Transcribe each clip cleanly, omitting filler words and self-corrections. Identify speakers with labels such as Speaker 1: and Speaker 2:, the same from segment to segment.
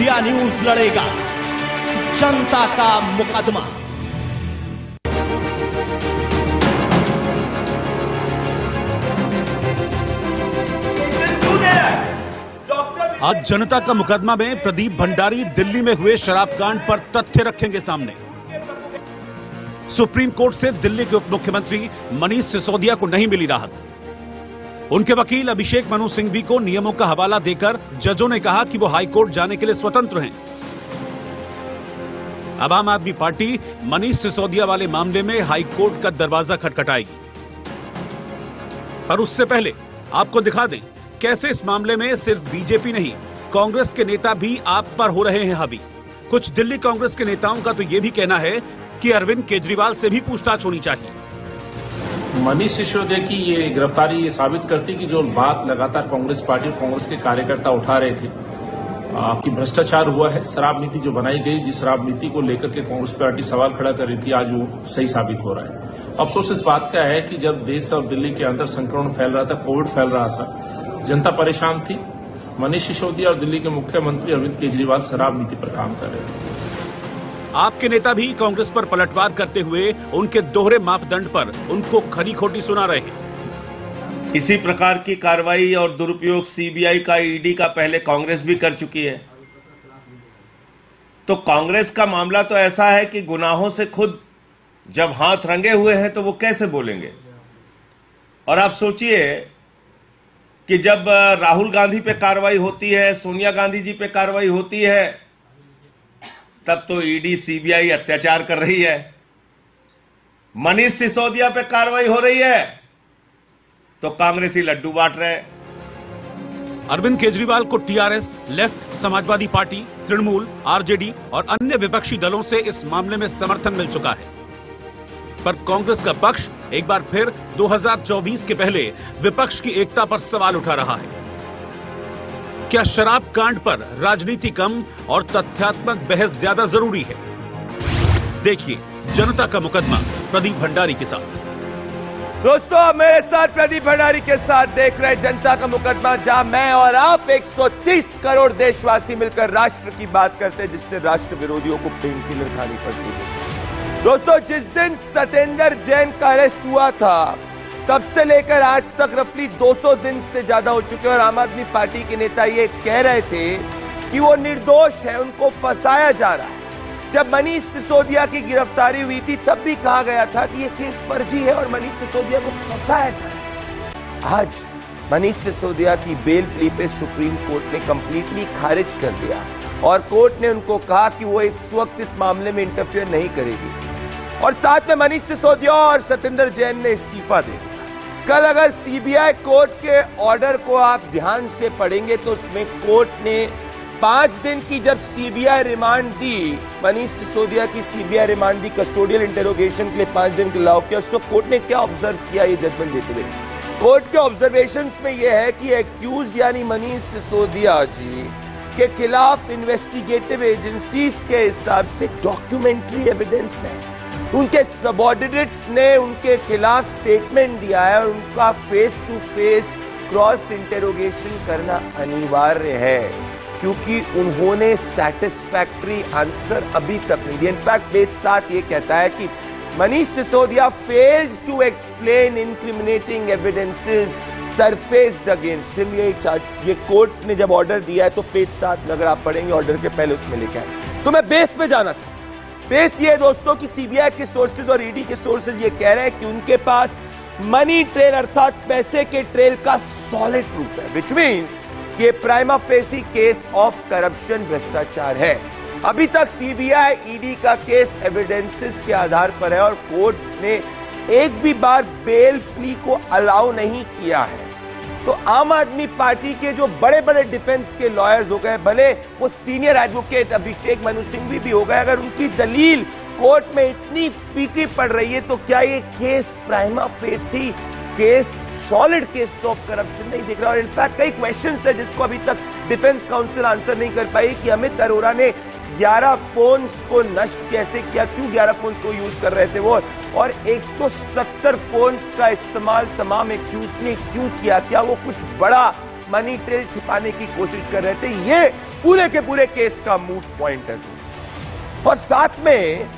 Speaker 1: India news लड़ेगा जनता का मुकदमा।
Speaker 2: आज जनता का मुकदमा में प्रदीप भंडारी दिल्ली में हुए शराब कांड पर तथ्य रखेंगे सामने। सुप्रीम कोर्ट से दिल्ली के उप मुख्यमंत्री मनीष सिसोदिया को नहीं मिली राहत। उनके वकील अभिषेक मनु सिंघवी को नियमों का हवाला देकर जजों ने कहा कि वो हाईकोर्ट जाने के लिए स्वतंत्र हैं। अब आम आदमी पार्टी मनीष सिसोदिया वाले मामले में हाईकोर्ट का दरवाजा खटखटाएगी। पर उससे पहले आपको दिखा दें कैसे इस मामले में सिर्फ बीजेपी नहीं, कांग्रेस के नेता भी आप पर हो रहे हैं हावी। कुछ दिल्ली कांग्रेस के नेताओं का तो यह भी कहना है कि अरविंद केजरीवाल से भी पूछताछ होनी चाहिए।
Speaker 3: मनीष सिसोदिया की ये गिरफ्तारी ये साबित करती कि जो बात लगातार कांग्रेस पार्टी और कांग्रेस के कार्यकर्ता उठा रहे थे कि भ्रष्टाचार हुआ है, शराब नीति जो बनाई गई, जिस शराब नीति को लेकर के कांग्रेस पार्टी सवाल खड़ा कर रही थी, आज वो सही साबित हो रहा है। अफसोस इस बात का है कि जब देश और दिल्ली के अंदर संक्रमण फैल रहा था, कोविड फैल रहा था, जनता परेशान थी, मनीष सिसोदिया और दिल्ली के मुख्यमंत्री अरविंद केजरीवाल शराब नीति पर काम कर रहे थे।
Speaker 2: आपके नेता भी कांग्रेस पर पलटवार करते हुए उनके दोहरे मापदंड पर उनको खरी खोटी सुना रहे हैं।
Speaker 4: इसी प्रकार की कार्रवाई और दुरुपयोग सीबीआई का, ईडी का पहले कांग्रेस भी कर चुकी है। तो कांग्रेस का मामला तो ऐसा है कि गुनाहों से खुद जब हाथ रंगे हुए हैं तो वो कैसे बोलेंगे। और आप सोचिए कि जब राहुल गांधी पे कार्रवाई होती है, सोनिया गांधी जी पे कार्रवाई होती है, तब तो ईडी सीबीआई अत्याचार कर रही है। मनीष सिसोदिया पे कार्रवाई हो रही है तो कांग्रेसी लड्डू बांट रहे हैं।
Speaker 2: अरविंद केजरीवाल को TRS, left, Samajwadi party, Trinamool, RJD और अन्य विपक्षी दलों से इस मामले में समर्थन मिल चुका है। पर कांग्रेस का पक्ष एक बार फिर 2024 के पहले विपक्ष की एकता पर सवाल उठा रहा है। क्या शराब कांड पर राजनीति कम और तथ्यात्मक बहस ज्यादा जरूरी है? देखिए जनता का मुकदमा प्रदीप भंडारी के साथ।
Speaker 5: दोस्तों, मेरे साथ प्रदीप भंडारी के साथ देख रहे जनता का मुकदमा, जहां मैं और आप 130 करोड़ देशवासी मिलकर राष्ट्र की बात करते हैं, जिससे राष्ट्र विरोधियों को पेन किलर खानी पड़ती है। दोस्तों, जिस दिन सत्येंद्र जैन का अरेस्ट हुआ था, तब से लेकर आज तक रफली 200 दिन से ज्यादा हो चुके हैं और आम आदमी पार्टी के नेता ये कह रहे थे कि वो निर्दोष है, उनको फंसाया जा रहा है। जब मनीष सिसोदिया की गिरफ्तारी हुई थी तब भी कहा गया था कि ये केस फर्जी है और मनीष सिसोदिया को फंसाया जा रहा है। आज मनीष सिसोदिया की बेल प्ली पे सुप्रीम कोर्ट ने कंप्लीटली खारिज कर दिया और कोर्ट ने उनको कहा कि वो इस वक्त इस मामले में इंटरफेयर नहीं करेगी। और साथ में मनीष सिसोदिया और सत्येंद्र जैन ने इस्तीफा दे दिया। कल अगर सीबीआई कोर्ट के ऑर्डर को आप ध्यान से पढ़ेंगे तो उसमें कोर्ट ने 5 दिन की जब सीबीआई रिमांड दी, मनीष सिसोदिया की सीबीआई रिमांड दी, कस्टोडियल इंटरोगेशन के लिए 5 दिन के अलाउ किया। उस वक्त कोर्ट ने क्या ऑब्जर्व किया, ये जजमेंट देते हुए कोर्ट के ऑब्जर्वेशंस में यह है कि एक्यूज यानी मनीष सिसोदिया जी के खिलाफ इन्वेस्टिगेटिव एजेंसीज के हिसाब से डॉक्यूमेंट्री एविडेंस है। उनके सबऑर्डिनेट्स ने उनके खिलाफ स्टेटमेंट दिया है और उनका face to face cross interrogation करना अनिवार्य है, क्योंकि उन्होंने सैटिस्फैक्टरी आंसर अभी तक नहीं दिया। इनफैक्ट पेज 7 ये कहता है कि Manish Sisodia failed to explain incriminating evidences surfaced against him. ये कोर्ट ने जब ऑर्डर दिया है तो पेज 7 अगर आप पढ़ेंगे ऑर्डर के पहले उसमें लिखा है। तो मैं बेस पे जाना चाहूँ। बेस ये दोस्तों कि सीबीआई के सोर्सेज और ईडी के सोर्सेज ये कह रहे हैं कि उनके पास मनी ट्रेल अर्थात पैसे के ट्रेल का सॉलिड प्रूफ है, विच मीन्स ये prima facie case of corruption, भ्रष्टाचार है। अभी तक सीबीआई ईडी का केस एविडेंसेस के आधार पर है और कोर्ट ने एक भी बार बेल प्ली को अलाउ नहीं किया है। तो आम आदमी पार्टी के जो बड़े बड़े डिफेंस के लॉयर्स हो गए, भले वो सीनियर एडवोकेट अभिषेक मनु सिंघवी भी हो गए, अगर उनकी दलील कोर्ट में इतनी फीकी पड़ रही है तो क्या ये case prima facie case, solid case of corruption नहीं दिख रहा? और इनफैक्ट कई क्वेश्चंस है जिसको अभी तक डिफेंस काउंसिल आंसर नहीं कर पाई कि अमित अरोड़ा ने 11 फोन्स को नष्ट कैसे किया, क्यों 11 फोन्स को यूज कर रहे थे वो, और 170 फोन्स का इस्तेमाल तमाम एक्यूज ने क्यों किया, क्या वो कुछ बड़ा मनी ट्रेल छिपाने की कोशिश कर रहे थे। ये पूरे के पूरे केस का मूट पॉइंट है। और साथ में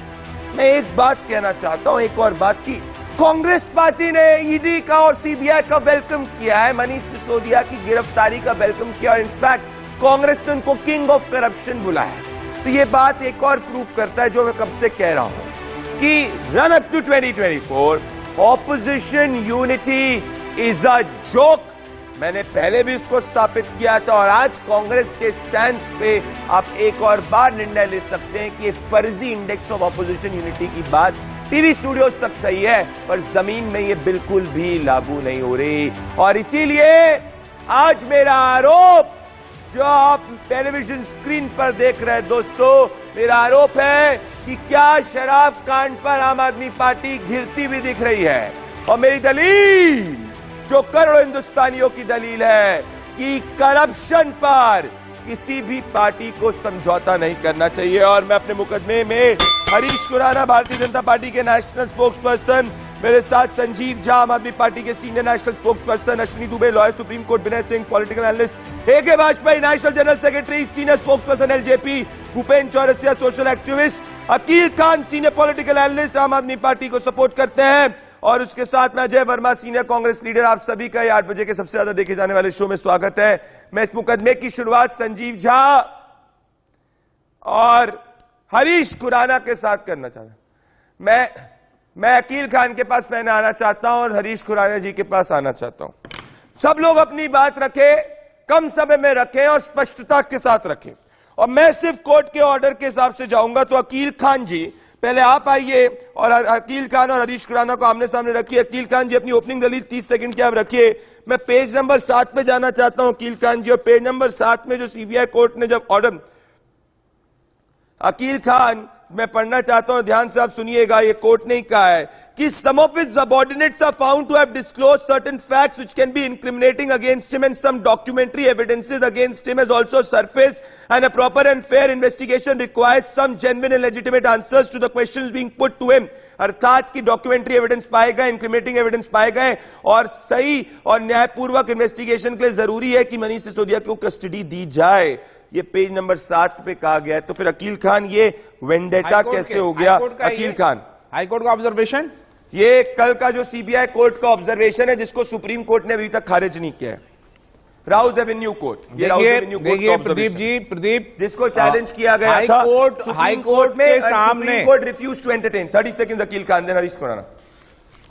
Speaker 5: मैं एक बात कहना चाहता हूं, एक और बात की, कांग्रेस पार्टी ने ईडी का और सीबीआई का वेलकम किया है, मनीष सिसोदिया की गिरफ्तारी का वेलकम किया, और इनफैक्ट कांग्रेस ने उनको किंग ऑफ करप्शन बुलाया। तो ये बात एक और प्रूफ करता है जो मैं कब से कह रहा हूं कि run up to 2024 opposition unity is a joke. मैंने पहले भी इसको स्थापित किया था, और आज कांग्रेस के स्टैंड पे आप एक और बार निर्णय ले सकते हैं कि ये फर्जी इंडेक्स ऑफ ऑपोजिशन यूनिटी की बात टीवी स्टूडियोज तक सही है, पर जमीन में ये बिल्कुल भी लागू नहीं हो रही। और इसीलिए आज मेरा आरोप जो आप टेलीविजन स्क्रीन पर देख रहे हैं दोस्तों, मेरा आरोप है कि क्या शराब कांड पर आम आदमी पार्टी घिरती भी दिख रही है। और मेरी दलील जो करोड़ों हिंदुस्तानियों की दलील है कि करप्शन पर किसी भी पार्टी को समझौता नहीं करना चाहिए। और मैं अपने मुकदमे में हरीश खुराना भारतीय जनता पार्टी के नेशनल स्पोक्सपर्सन, मेरे साथ संजीव झा आम आदमी पार्टी के senior national spokesperson, Ashwini Dubey lawyer Supreme Court, Vinay Singh political analyst, A K. Vajpayee national general secretary senior spokesperson LJP, Bhupendra Chaurasia social activist, Akeel Khan senior political analyst Aam Aadmi party को सपोर्ट करते हैं, और उसके साथ में अजय वर्मा सीनियर कांग्रेस लीडर। आप सभी का 8 बजे के सबसे ज्यादा देखे जाने वाले शो में स्वागत है। मैं इस मुकदमे की शुरुआत संजीव झा और हरीश खुराना के साथ करना चाहता हूं। मैं अकील खान के पास पहले आना चाहता हूं और हरीश खुराना जी के पास आना चाहता हूं। सब लोग अपनी बात रखें, कम समय में रखें और स्पष्टता के साथ रखें, और मैं सिर्फ कोर्ट के ऑर्डर के हिसाब से जाऊंगा। तो अकील खान जी पहले आप आइए और अकील खान और हरीश खुराना को आमने सामने रखिए। अकील खान जी अपनी ओपनिंग दलील 30 सेकंड की आप रखिए। मैं पेज नंबर 7 पे जाना चाहता हूं अकील खान जी, और पेज नंबर 7 में जो सीबीआई कोर्ट ने जब ऑर्डर, अकील खान मैं पढ़ना चाहता हूं, ध्यान से आप सुनिएगा, ये कोर्ट ने कहा है कि some of his subordinates are found to have disclosed certain facts which can be incriminating against him, and some documentary evidences against him has also surfaced, and a proper and fair investigation requires some genuine and legitimate answers to the questions being put to him. अर्थात की documentary evidence पाए गए, incriminating evidence पाए गए, और सही और न्यायपूर्वक investigation के लिए जरूरी है कि मनीष सिसोदिया को कस्टडी दी जाए। ये पेज नंबर 7 पे कहा गया है। तो फिर अकील खान ये वेंडेटा कैसे हो गया? अकील खान,
Speaker 6: हाईकोर्ट का ऑब्जर्वेशन,
Speaker 5: ये कल का जो सीबीआई कोर्ट का ऑब्जर्वेशन है जिसको सुप्रीम कोर्ट ने अभी तक खारिज नहीं किया है, राउज एवेन्यू कोर्ट, ये राउज एवेन्यू कोर्ट का ऑब्जर्वेशन,
Speaker 6: प्रदीप
Speaker 5: जिसको चैलेंज किया गया था
Speaker 6: हाई कोर्ट में सामने,
Speaker 5: Supreme Court refuse to entertain. 30 second Akeel Khan, then Harish Khurana.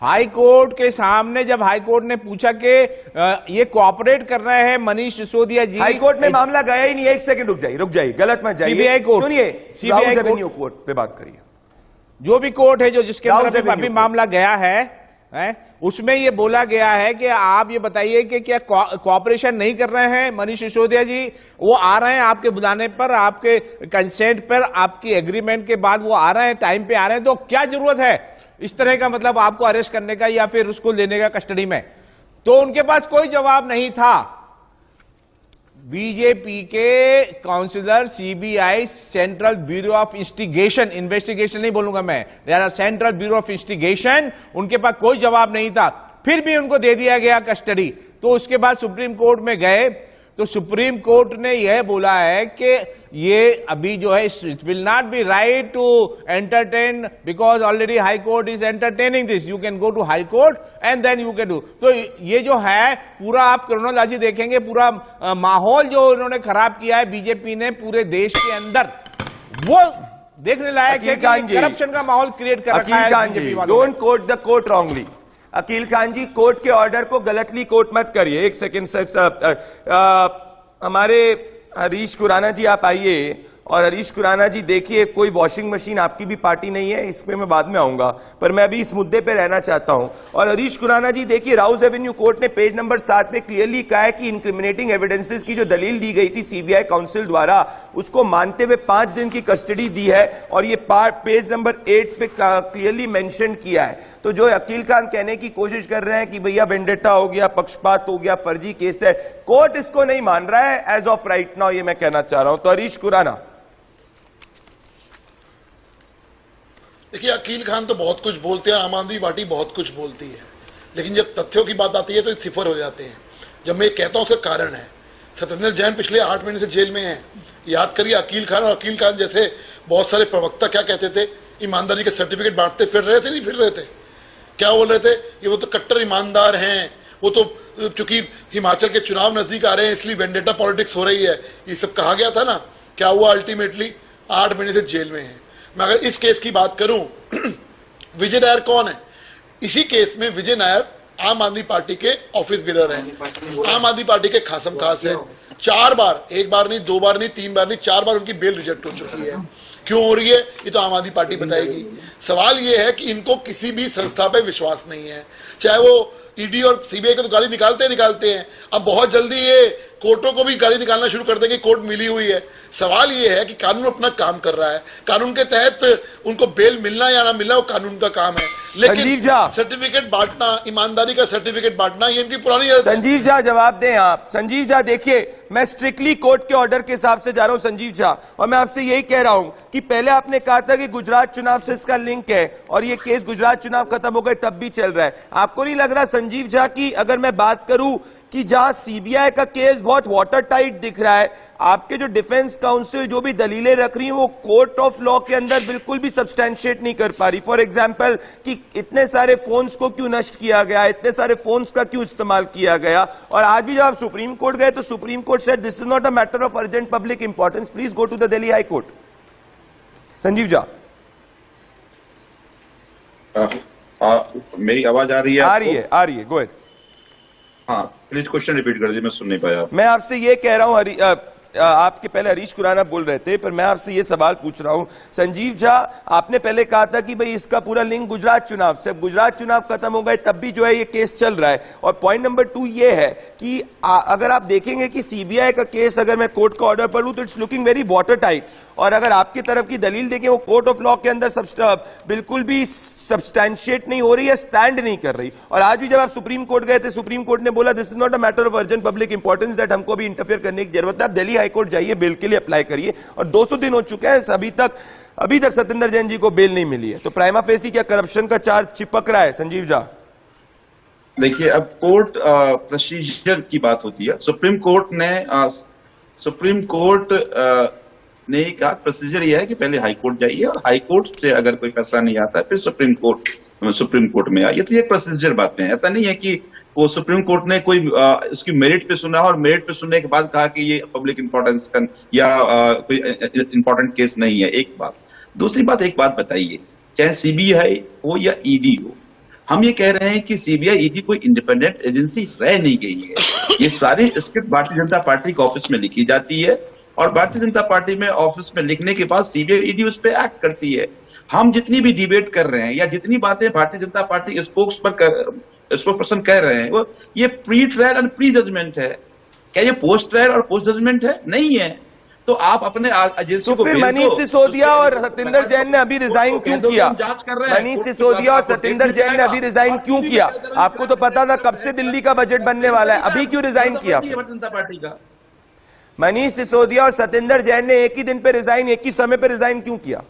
Speaker 6: High Court के सामने जब हाई कोर्ट ने पूछा कि ये कोऑपरेट कर रहे हैं मनीष सिसोदिया जी,
Speaker 5: हाई कोर्ट में मामला गया ही नहीं। 1 सेकंड रुक जाइए, गलत मत जाइए।
Speaker 6: सीबीआई कोर्ट,
Speaker 5: सुनिए,
Speaker 6: सीबीआई
Speaker 5: कोर्ट पे बात करिए।
Speaker 6: जो भी कोर्ट है जो जिसके अंदर अभी मामला गया है, उसमें ये बोला गया है कि आप ये बताइए कि क्या कोऑपरेशन नहीं कर रहे हैं मनीष सिसोदिया जी? वो आ रहे हैं आपके बुलाने पर, आपके कंसेंट पर, आपकी एग्रीमेंट के बाद वो आ रहे हैं, टाइम पे आ रहे हैं, तो क्या जरूरत है इस तरह का मतलब आपको अरेस्ट करने का या फिर उसको लेने का कस्टडी में? तो उनके पास कोई जवाब नहीं था। बीजेपी के councillor CBI Central Bureau of Investigation नहीं बोलूंगा मैं, सेंट्रल ब्यूरो ऑफ इन्वेस्टिगेशन, उनके पास कोई जवाब नहीं था, फिर भी उनको दे दिया गया कस्टडी। तो उसके बाद सुप्रीम कोर्ट में गए तो सुप्रीम कोर्ट ने यह बोला है कि ये अभी जो है it will not be right to entertain because already High Court is entertaining this, you can go to High Court and then you can do. तो ये जो है पूरा आप क्रोनोलॉजी देखेंगे, पूरा माहौल जो उन्होंने खराब किया है बीजेपी ने पूरे देश के अंदर, वो देखने लायक है कि करप्शन का माहौल क्रिएट कर रखा है।
Speaker 5: Don't quote the court wrongly. Akeel Khan ji, court के ऑर्डर को गलतली कोर्ट मत करिए। 1 सेकंड से हमारे हरीश खुराना जी आप आइए, और हरीश खुराना जी देखिए, कोई वॉशिंग मशीन आपकी भी पार्टी नहीं है, इसमें मैं बाद में आऊंगा, पर मैं अभी इस मुद्दे पे रहना चाहता हूं। और हरीश खुराना जी देखिए, राउज एवेन्यू कोर्ट ने पेज नंबर 7 में क्लियरली कहा है कि इंक्रिमिनेटिंग एविडेंसेस की जो दलील दी गई थी सीबीआई काउंसिल द्वारा, उसको मानते हुए 5 दिन की कस्टडी दी है, और ये पेज नंबर 8 पे क्लियरली मेंशन किया है। तो जो अकील खान कहने की कोशिश कर रहे हैं कि भैया वेंडेटा हो गया, पक्षपात हो गया, फर्जी केस है, कोर्ट इसको नहीं मान रहा है एज ऑफ राइट नाउ, ये मैं कहना चाह रहा हूं। तो हरीश खुराना,
Speaker 7: देखिए, अकील खान तो बहुत कुछ बोलते हैं, आम आदमी पार्टी बहुत कुछ बोलती है, लेकिन जब तथ्यों की बात आती है तो सिफर हो जाते हैं। जब मैं कहता हूं उसका कारण है। सत्येंद्र जैन पिछले 8 महीने से जेल में हैं। याद करिए अकील खान, और अकील खान जैसे बहुत सारे प्रवक्ता क्या कहते थे, ईमानदारी के सर्टिफिकेट बांटते फिर रहे थे, नहीं फिर रहे थे, क्या बोल रहे थे, ये वो तो कट्टर ईमानदार हैं, वो तो चूंकि हिमाचल के चुनाव नजदीक आ रहे हैं इसलिए वेंडेटा पॉलिटिक्स हो रही है, ये सब कहा गया था ना। क्या हुआ अल्टीमेटली? 8 महीने से जेल में है। मैं अगर इस केस की बात करूं विजय नायर कौन है? इसी केस में विजय नायर आम आदमी पार्टी के ऑफिस बिलर हैं, आम आदमी पार्टी के खासम खास है। 4 बार, 1 बार नहीं, 2 बार नहीं, 3 बार नहीं, 4 बार उनकी बेल रिजेक्ट हो चुकी है। क्यों हो रही है ये तो आम आदमी पार्टी बताएगी। सवाल ये है कि इनको किसी भी संस्था पे विश्वास नहीं है, चाहे वो ईडी और सीबीआई को तो गाली निकालते हैं, अब बहुत जल्दी ये कोर्टों को भी गाली निकालना शुरू कर देंगे, कोर्ट मिली हुई है। सवाल ये है कि कानून अपना काम कर रहा है, कानून के तहत उनको बेल मिलना या ना मिलना वो कानून का काम है, लेकिन सर्टिफिकेट बांटना, ईमानदारी का सर्टिफिकेट बांटना ये इनकी पुरानी आदत है।
Speaker 5: संजीव झा जवाब दें आप। संजीव झा देखिए, मैं स्ट्रिक्टली कोर्ट के ऑर्डर के हिसाब से जा रहा हूं संजीव झा, और मैं आपसे यही कह रहा हूं कि पहले आपने कहा था कि गुजरात चुनाव से इसका लिंक है और ये केस गुजरात चुनाव खत्म हो गए तब भी चल रहा है। आपको नहीं लग रहा संजीव झा की अगर मैं बात करूं कि जहां सीबीआई का केस बहुत वाटर टाइट दिख रहा है, आपके जो डिफेंस काउंसिल जो भी दलीलें रख रही हैं वो कोर्ट ऑफ लॉ के अंदर बिल्कुल भी सब्सटैंशिएट नहीं कर पा रही। फॉर एग्जांपल कि इतने सारे फोन्स को क्यों नष्ट किया गया, इतने सारे फोन्स का क्यों इस्तेमाल किया गया, और आज भी जब आप सुप्रीम कोर्ट गए तो Supreme Court said this is not a matter of urgent public importance, please go to the Delhi High Court. Sanjeev Jha
Speaker 8: मेरी आवाज आ रही है?
Speaker 5: आ रही है, गो अहेड।
Speaker 8: हाँ प्लीज क्वेश्चन रिपीट कर दीजिए, मैं सुन नहीं पाया।
Speaker 5: मैं आपसे ये कह रहा हूं, आपके पहले हरीश खुराना बोल रहे थे, पर मैं आपसे ये सवाल पूछ रहा हूं संजीव झा, आपने पहले कहा था कि भाई इसका पूरा लिंक गुजरात चुनाव से, गुजरात चुनाव खत्म हो गए तब भी जो है ये केस चल रहा है। और पॉइंट नंबर 2 ये है कि अगर आप देखेंगे कि सीबीआई का केस अगर मैं कोर्ट का ऑर्डर पढ़ूं तो it's looking very water tight, और अगर आपकी तरफ की दलील देखें वो कोर्ट ऑफ लॉ के अंदर बिल्कुल भी सब्सटैंशिएट नहीं हो रही है, स्टैंड नहीं कर रही। और आज भी जब आप सुप्रीम कोर्ट गए थे, सुप्रीम कोर्ट ने बोला this is not a matter of urgent public importance that हमको भी इंटरफेयर करने की जरूरत है, आप दिल्ली हाईकोर्ट जाइए, बेल के लिए अप्लाई करिए। और 200 दिन हो चुके हैं, अभी तक सत्येंद्र जैन जी को बेल नहीं मिली है, तो प्राइमा फेसी क्या करप्शन का चार्ज चिपक रहा है संजीव झा?
Speaker 8: देखिए अब कोर्ट प्रोसीजर की बात होती है। सुप्रीम कोर्ट ने कहा प्रोसीजर यह है कि पहले हाई कोर्ट जाइए और हाई कोर्ट से अगर कोई फैसला नहीं आता है फिर सुप्रीम कोर्ट में आइए। तो ये प्रोसीजर बातें हैं, ऐसा नहीं है कि वो सुप्रीम कोर्ट ने कोई उसकी मेरिट पे सुना और मेरिट पे सुनने के बाद कहा कि ये पब्लिक इंपॉर्टेंस का या कोई इंपॉर्टेंट केस नहीं है। एक बात। दूसरी बात, एक बात बताइए, चाहे सीबीआई हो या ईडी हो, हम ये कह रहे हैं कि सीबीआई ईडी कोई इंडिपेंडेंट एजेंसी रह नहीं गई है। ये सारी स्क्रिप्ट भारतीय जनता पार्टी के ऑफिस में लिखी जाती है और भारतीय जनता पार्टी में ऑफिस में लिखने के बाद सीबीआई ईडी उस पर एक्ट करती है। हम जितनी भी डिबेट कर रहे हैं या जितनी बातें भारतीय जनता पार्टी स्पोक्सपर्सन कह रहे हैं वो ये प्री ट्रायल और प्री जजमेंट है। क्या ये पोस्ट ट्रायल और पोस्ट जजमेंट है? नहीं है। तो आप अपने एजेंसी को,
Speaker 5: फिर मनीष सिसोदिया और सत्येंद्र जैन ने अभी रिजाइन क्यों किया? मनीष सिसोदिया और सत्येंद्र जैन ने अभी रिजाइन क्यों किया? आपको तो पता था कब से दिल्ली का बजट बनने वाला है, अभी क्यों रिजाइन किया?
Speaker 8: जनता पार्टी का
Speaker 5: मनीष सिसोदिया और सत्येंद्र जैन ने एक ही दिन पे रिजाइन, एक ही समय पे रिजाइन क्यों किया?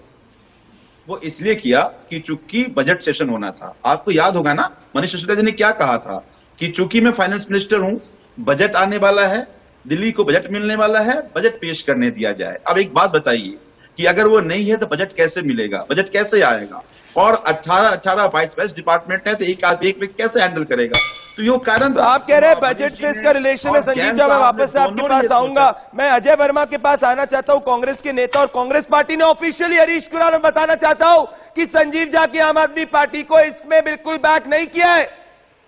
Speaker 8: वो इसलिए किया कि चूंकि बजट सेशन होना था। आपको याद होगा ना मनीष सिसोदिया जी ने क्या कहा था कि चूंकि मैं फाइनेंस मिनिस्टर हूं, बजट आने वाला है, दिल्ली को बजट मिलने वाला है, बजट पेश करने दिया जाए। अब एक बात बताइए कि अगर वो नहीं है तो बजट कैसे मिलेगा, बजट कैसे आएगा? और 18 वाइस डिपार्टमेंट है तो एक व्यक्ति कैसे हैंडल करेगा? तो ये कारण,
Speaker 5: तो आप कह रहे हैं बजट से इसका रिलेशन है। संजीव जी, मैं वापस से आपके पास आऊंगा। मैं अजय वर्मा के पास आना चाहता हूं, कांग्रेस के नेता, और कांग्रेस पार्टी ने ऑफिशियली हरीश खुराना में बताना चाहता हूं कि संजीव झा की आम आदमी पार्टी को इसमें बिल्कुल बैक नहीं किया है।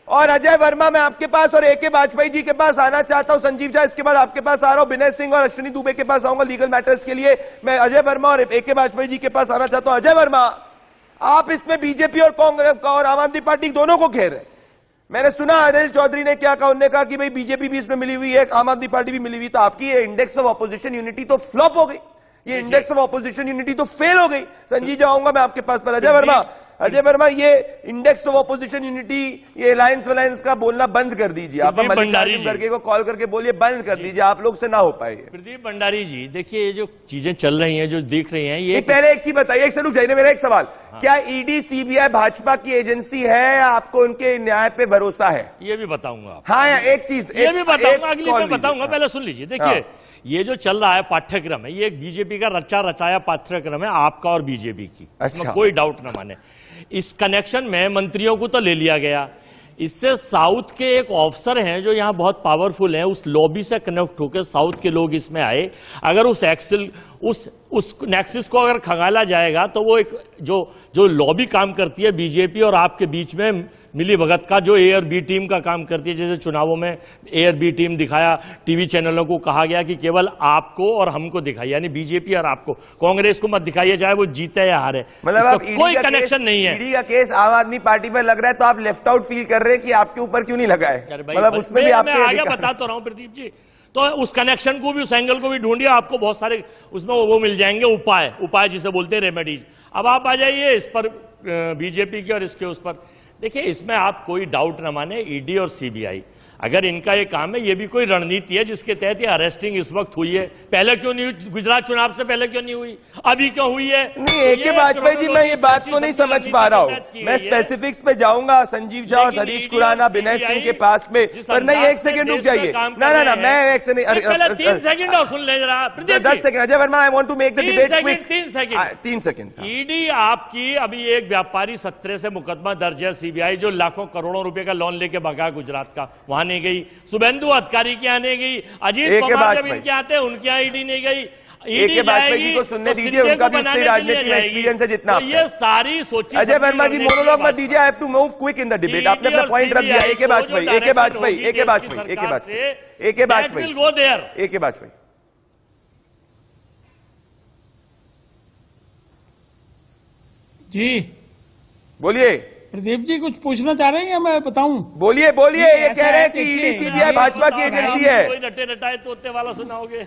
Speaker 5: और अजय वर्मा, मैं आपके पास और एके वाजपेयी जी के पास आना चाहता हूं। संजीव झा, इसके बाद आपके पास आ रहा हूं, विनय सिंह और अश्विनी दुबे के पास आऊंगा लीगल मैटर्स के लिए। मैं अजय वर्मा और एके वाजपेयी जी के पास आना चाहता हूं। अजय वर्मा, आप इसमें बीजेपी और कांग्रेस और आम आदमी पार्टी दोनों को घेर रहे हैं। मैंने सुना अनिल चौधरी ने क्या कहा, उन्होंने कहा कि भाई बीजेपी भी इसमें मिली हुई है, आम आदमी पार्टी भी मिली हुई, तो आपकी ये इंडेक्स ऑफ ऑपोजिशन यूनिटी तो फ्लॉप हो गई, ये इंडेक्स ऑफ ऑपोजिशन यूनिटी तो फेल हो गई। संजीव जाऊंगा मैं आपके पास पर। अजय वर्मा, अजय वर्मा, ये इंडेक्स ऑफ ऑपोजिशन यूनिटी, ये अलायंस वलायंस का बोलना बंद कर दीजिए। आप मल्लिकार्जुन खड़गे को कॉल करके बोलिए बंद कर दीजिए, आप लोग से ना हो पाए।
Speaker 9: प्रदीप भंडारी जी, देखिए ये जो चीजें चल रही हैं, जो दिख रही हैं, ये
Speaker 5: पहले एक चीज बताइए, एक से रुक जाइए, मेरा एक सवाल, क्या ईडी सीबीआई भाजपा की एजेंसी है या आपको उनके न्याय पे भरोसा है?
Speaker 9: ये भी बताऊंगा।
Speaker 5: हाँ, एक चीज
Speaker 9: ये भी बताऊंगा, अगली में बताऊंगा, पहले सुन लीजिए। देखिए,
Speaker 5: हाँ।
Speaker 9: ये जो चल रहा है पाठ्यक्रम है, ये एक बीजेपी का रचा रचाया पाठ्यक्रम है, आपका और बीजेपी की, इसमें कोई डाउट ना माने। इस कनेक्शन में मंत्रियों को तो ले लिया गया, इससे साउथ के एक ऑफिसर हैं जो यहां बहुत पावरफुल हैं, उस लॉबी से कनेक्ट होकर साउथ के लोग इसमें आए। अगर उस एक्सेल उस नेक्सिस को अगर खंगाला जाएगा तो वो एक जो लॉबी काम करती है बीजेपी और आपके बीच में मिली भगत का, जो ए और बी टीम का काम करती है, जैसे चुनावों में ए और बी टीम दिखाया, टीवी चैनलों को कहा गया कि केवल आपको और हमको दिखाइए, यानी बीजेपी और आपको, कांग्रेस को मत दिखाइए, चाहे वो जीते या हारे,
Speaker 5: मतलब
Speaker 9: कोई कनेक्शन नहीं है।
Speaker 5: ईडी का केस आम आदमी पार्टी पर लग रहा है तो आप लेफ्ट आउट फील कर रहे हैं कि आपके ऊपर क्यों नहीं लगा है? मतलब उसमें भी
Speaker 9: मैं आगे बता तो रहा हूं प्रदीप जी, तो उस कनेक्शन को भी, उस एंगल को भी ढूंढिए, आपको बहुत सारे उसमें वो मिल जाएंगे उपाय जिसे बोलते हैं रेमेडीज। अब आप आ जाइए इस पर, बीजेपी की और इसके उस पर। देखिए, इसमें आप कोई डाउट ना माने, ईडी और सीबीआई अगर इनका ये काम है, ये भी कोई रणनीति है जिसके तहत ये अरेस्टिंग इस वक्त हुई है। पहले क्यों नहीं हुई? गुजरात चुनाव से पहले क्यों नहीं हुई? अभी क्यों हुई है?
Speaker 5: नहीं, एके वाजपेयी जी, मैं ये बात को नहीं समझ पा रहा हूँ। मैं स्पेसिफिक्स पे जाऊंगा, संजीव झा और हरीश खुराना, विनय सिंह के पास में, पर नहीं, एक सेकंड रुक जाइए। ना, मैं एक से नहीं,
Speaker 9: 3 सेकंड और सुन ले जरा,
Speaker 5: 10 second. Ajay Verma, I want to make the debate quick.
Speaker 9: 3 second. ED आपकी अभी एक व्यापारी 17 से मुकदमा दर्ज है, सीबीआई जो लाखों करोड़ों रुपए का लोन लेके भगा गुजरात का, वहां नहीं गई। सुबेंदु अधिकारी के आने गई, अजीत पवार जब इनके आते हैं उनके यहाँ ईडी नहीं गई।
Speaker 5: ईडी जाएगी को सुनने दीजिए, उनका भी उतनी राजनीति में एक्सपीरियंस है जितना
Speaker 9: तो ये सारी सोची।
Speaker 5: अजय वर्मा जी, मोनोलॉग मत दीजिए, I have to move quick in the debate. आपने अपना पॉइंट रख दिया। एके वाजपेयी
Speaker 10: जी
Speaker 5: बोलिए।
Speaker 10: प्रदीप जी कुछ पूछना चाह रहे हैं, मैं बताऊं?
Speaker 5: बोलिए। ये कह रहे हैं कि ईडी सीबीआई भाजपा की एजेंसी है।
Speaker 9: कोई नटे नटाए तोते वाला सुनाओगे?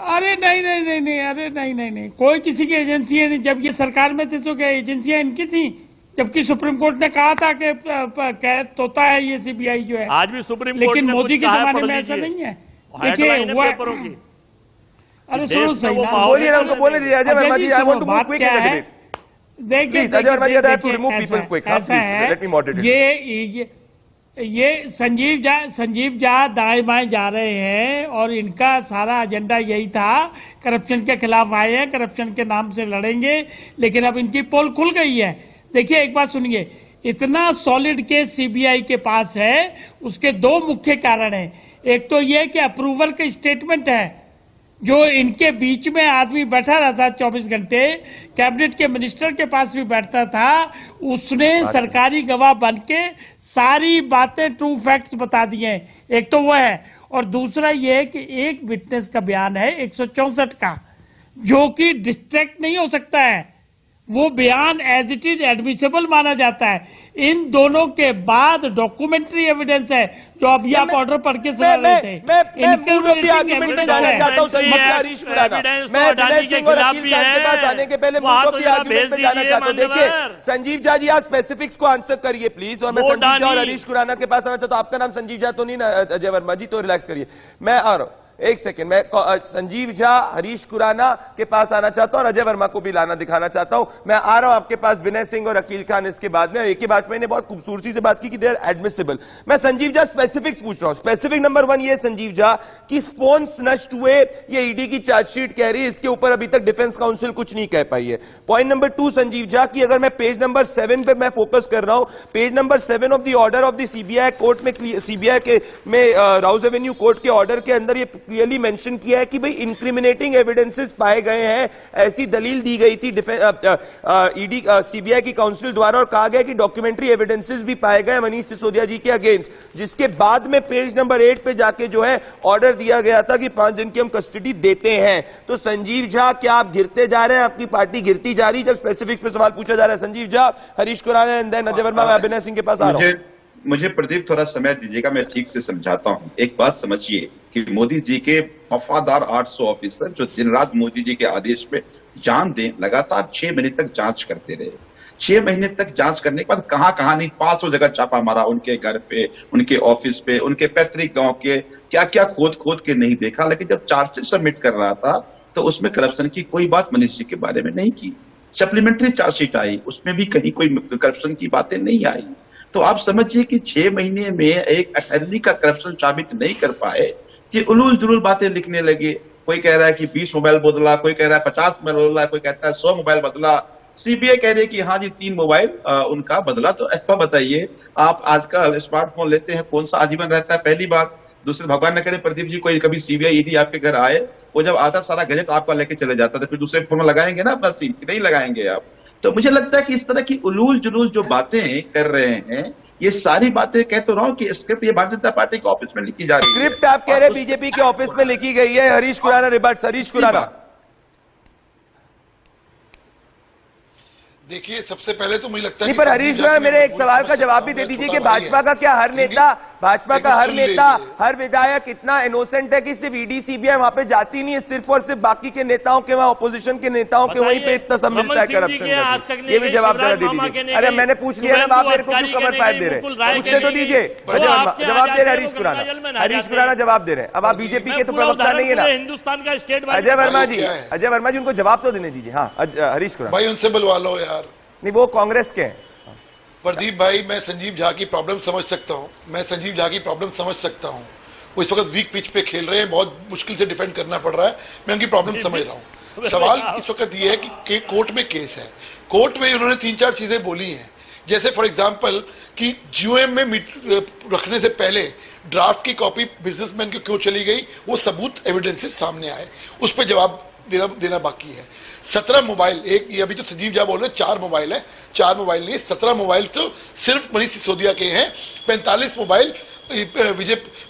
Speaker 10: अरे नहीं, अरे नहीं, कोई किसी की एजेंसी है नहीं। जब ये सरकार में थे तो क्या एजेंसियां इनकी थी? जबकि सुप्रीम कोर्ट ने कहा था कि तोता है ये सीबीआई जो है।
Speaker 9: आज भी सुप्रीम कोर्ट,
Speaker 10: लेकिन मोदी के जमाने में ऐसा नहीं है। देखिए हुआ, अरे सुनो सही ना,
Speaker 5: बोलिए ना, उनको बोलने दीजिए। Ajay Verma ji, I want to move quick in the debate.
Speaker 10: देखिए, ये संजीव झा दाएं बाएं जा रहे हैं और इनका सारा एजेंडा यही था, करप्शन के खिलाफ आए हैं, करप्शन के नाम से लड़ेंगे, लेकिन अब इनकी पोल खुल गई है। देखिए, एक बात सुनिए, इतना सॉलिड केस सीबीआई के पास है, उसके 2 मुख्य कारण हैं। एक तो यह कि अप्रूवल का स्टेटमेंट है, जो इनके बीच में आदमी बैठा रहता 24 घंटे, कैबिनेट के मिनिस्टर के पास भी बैठता था, उसने सरकारी गवाह बन के सारी बातें, ट्रू फैक्ट्स बता दिए। एक तो वो है, और दूसरा ये है कि एक विटनेस का बयान है 164 का, जो कि डिस्ट्रैक्ट नहीं हो सकता है, वो बयान एज इट इज एडमिसेबल माना जाता है। इन दोनों के बाद डॉक्यूमेंट्री एविडेंस है, जो अभी आप ऑर्डर पढ़ के सुना रहे थे।
Speaker 5: मैं मूल आर्गुमेंट में जाना चाहता हूं, संजीव हरीश खुराना। मैं विनय सिंह और अकील खान के पास आने के पहले मूल आर्गुमेंट में जाना चाहता हूं। देखिए, संजीव झा जी, आप स्पेसिफिक्स को आंसर करिए प्लीज, और मैं संजीव झा और हरीश खुराना के पास आना चाहता हूं। आपका नाम संजीव झा तो नहीं ना अजय वर्मा जी? तो रिलैक्स करिए, मैं आ रहा हूं। एक सेकंड, मैं संजीव झा, हरीश खुराना के पास आना चाहता हूं और अजय वर्मा को भी लाना दिखाना चाहता हूं। मैं आ रहा हूं आपके पास, विनय सिंह और अकील खान इसके बाद में। एक ही बात, मैंने बहुत खूबसूरती से बात की कि दे आर एडमिसिबल। मैं संजीव झा स्पेसिफिक्स पूछ रहा हूं। स्पेसिफिक नंबर 1 ये संजीव झा कि फोन नष्ट हुए, ये ईडी की चार्जशीट कह रही है, इसके ऊपर अभी तक डिफेंस काउंसिल कुछ नहीं कह पाई है। पॉइंट नंबर 2 संजीव झा की, अगर मैं पेज नंबर 7 पे मैं फोकस कर रहा हूं, page number 7 of the order of the CBI court में, सीबीआई के में राउज एवेन्यू कोर्ट के ऑर्डर के अंदर ये क्लियरली मेंशन किया है कि भाई इंक्रिमिनेटिंग एविडेंसेस पाए गए हैं, ऐसी दलील दी गई थी ईडी सीबीआई की काउंसिल द्वारा, और कहा गया कि डॉक्यूमेंट्री एविडेंसेस भी पाए गए मनीष सिसोदिया जी के अगेंस्ट, जिसके बाद में पेज नंबर 8 पे जाके जो है ऑर्डर दिया गया था कि 5 दिन की हम कस्टडी देते हैं। तो संजीव झा, क्या आप गिरते जा रहे हैं? आपकी पार्टी गिरती जा रही है जब स्पेसिफिक्स पे सवाल पूछा जा रहा है। Sanjeev Jha, Harish Khurana and then Ajay Verma. मैं विनय सिंह के पास आ रहा हूं।
Speaker 8: मुझे प्रदीप थोड़ा समय दीजिएगा, मैं ठीक से समझाता हूं। एक बात समझिए कि मोदी जी के वफादार 800 ऑफिसर जो दिन रात मोदी जी के आदेश पे जान दें, लगातार 6 महीने तक जांच करते रहे। 6 महीने तक जांच करने के बाद कहां नहीं 500 जगह छापा मारा, उनके घर पे, उनके ऑफिस पे, उनके पैतृक गांव के क्या क्या खोद के नहीं देखा। लेकिन जब चार्जशीट सबमिट कर रहा था तो उसमें करप्शन की कोई बात मनीष जी के बारे में नहीं की। सप्लीमेंट्री चार्जशीट आई, उसमें भी कहीं कोई करप्शन की बातें नहीं आई। तो आप समझिए कि 6 महीने में एक अटर्नी का करप्शन साबित नहीं कर पाए कि उलूल जुलूल बातें लिखने लगे। कोई कह रहा है कि 20 मोबाइल बदला, कोई कह रहा है 50 मोबाइल बदला, कोई कहता है 100 मोबाइल बदला। सीबीआई कह रही है कि हाँ जी 3 मोबाइल उनका बदला। तो ऐसा बताइए, आप आजकल स्मार्टफोन लेते हैं, कौन सा आजीवन रहता है? पहली बात। दूसरे, भगवान न करे प्रदीप जी कोई कभी सीबीआई ईडी आपके घर आए, वो जब आता सारा गजट आपका लेके चले जाता था, फिर दूसरे फोन में लगाएंगे ना अपना सिम, नहीं लगाएंगे आप। तो मुझे लगता है कि इस तरह की उलूल जुलूल जो बातें कर रहे हैं, ये सारी बातें कह तो रहा हूं कि स्क्रिप्ट ये भारतीय जनता पार्टी के ऑफिस में लिखी जा रही है।
Speaker 5: स्क्रिप्ट आप कह रहे हैं बीजेपी के ऑफिस में लिखी गई है। हरीश खुराना रिबर्ट्स। हरीश खुराना,
Speaker 7: देखिए सबसे पहले तो मुझे लगता है
Speaker 5: नहीं, पर हरीश खुराना मेरे एक सवाल का जवाब भी दे दीजिए कि भाजपा का क्या हर नेता, भाजपा का हर नेता, हर विधायक इतना इनोसेंट है कि सिर्फ ईडी सीबीआई वहां पे जाती नहीं है, सिर्फ और सिर्फ बाकी के नेताओं के, वहां ऑपोजिशन के नेताओं के वहीं पे इतना सब मिलता है करप्शन का। ये भी जवाब जरा दे दीजिए। अरे मैंने पूछ लिया ना, आप मेरे को क्यों कमर फायर दे रहे हैं? पूछने तो दीजिए। जवाब दे रहे हरीश खुराना, हरीश खुराना जवाब दे रहे हैं। अब आप बीजेपी के तो प्रवक्ता नहीं है ना
Speaker 9: हिंदुस्तान का स्टेट।
Speaker 5: अजय वर्मा जी, अजय वर्मा जी उनको जवाब तो देने दीजिए। हाँ हरीश खुराना
Speaker 7: भाई, उनसे बुलवा लो यार।
Speaker 5: नहीं, वो कांग्रेस के हैं।
Speaker 7: प्रदीप भाई, मैं संजीव झा की प्रॉब्लम समझ सकता हूँ, मैं संजीव झा की प्रॉब्लम समझ सकता हूँ। वो इस वक्त वीक पिच पे खेल रहे हैं, बहुत मुश्किल से डिफेंड करना पड़ रहा है, मैं उनकी प्रॉब्लम समझ रहा हूँ। सवाल इस वक्त ये है कि कोर्ट में केस है, कोर्ट में उन्होंने 3-4 चीजें बोली हैं, जैसे फॉर एग्जाम्पल कि जीओएम में रखने से पहले ड्राफ्ट की कॉपी बिजनेसमैन की क्यों चली गई, वो सबूत एविडेंसेस सामने आए, उस पर जवाब देना बाकी है। 17 मोबाइल, एक ये अभी तो संजीव झा बोल रहे 4 मोबाइल है, 4 मोबाइल नहीं, 17 मोबाइल तो सिर्फ मनीष सिसोदिया के हैं। 45 मोबाइल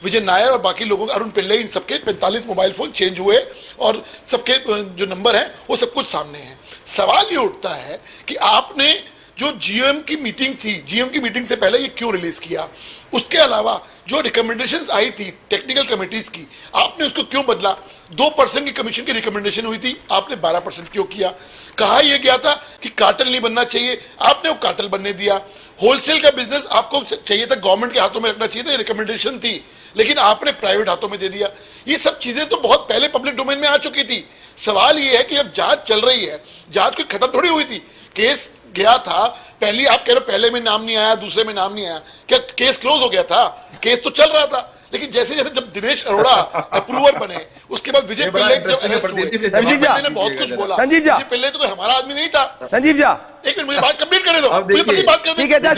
Speaker 7: विजय नायर और बाकी लोगों के, अरुण पिल्ले, इन सबके 45 मोबाइल फोन चेंज हुए और सबके जो नंबर है वो सब कुछ सामने है। सवाल ये उठता है कि आपने जो जीएम की मीटिंग थी, जीएम की मीटिंग से पहले ये क्यों रिलीज किया? उसके अलावा जो रिकमेंडेशंस आई थी टेक्निकल कमिटीज की, आपने उसको क्यों बदला? 2% की कमीशन की रिकमेंडेशन हुई थी, आपने 12% क्यों किया? कहा यह गया था कि कार्टेल नहीं बनना चाहिए, आपने वो कार्टेल बनने दिया। होलसेल का बिजनेस आपको चाहिए था, गवर्नमेंट के हाथों में रखना चाहिए था, रिकमेंडेशन थी, लेकिन आपने प्राइवेट हाथों में दे दिया। ये सब चीजें तो बहुत पहले पब्लिक डोमेन में आ चुकी थी। सवाल ये है कि अब जांच चल रही है, जांच कोई खत्म थोड़ी हुई थी, केस गया था, पहली आप कह रहे हो पहले में नाम नहीं आया, दूसरे में नाम नहीं आया, क्या केस क्लोज हो गया था? केस तो चल रहा था, लेकिन जैसे जैसे जब दिनेश अरोड़ा अप्रूवर बने, उसके बाद विजय पिल्ले जब अरेस्ट हुए, संजीव झा ने बहुत कुछ बोला। संजीव झा पिल्ले तो कोई हमारा आदमी नहीं था।
Speaker 5: संजीव झा,
Speaker 7: एक मिनट मुझे बात कंप्लीट करने दो, मुझे पहली बात करने।
Speaker 5: ठीक है, 10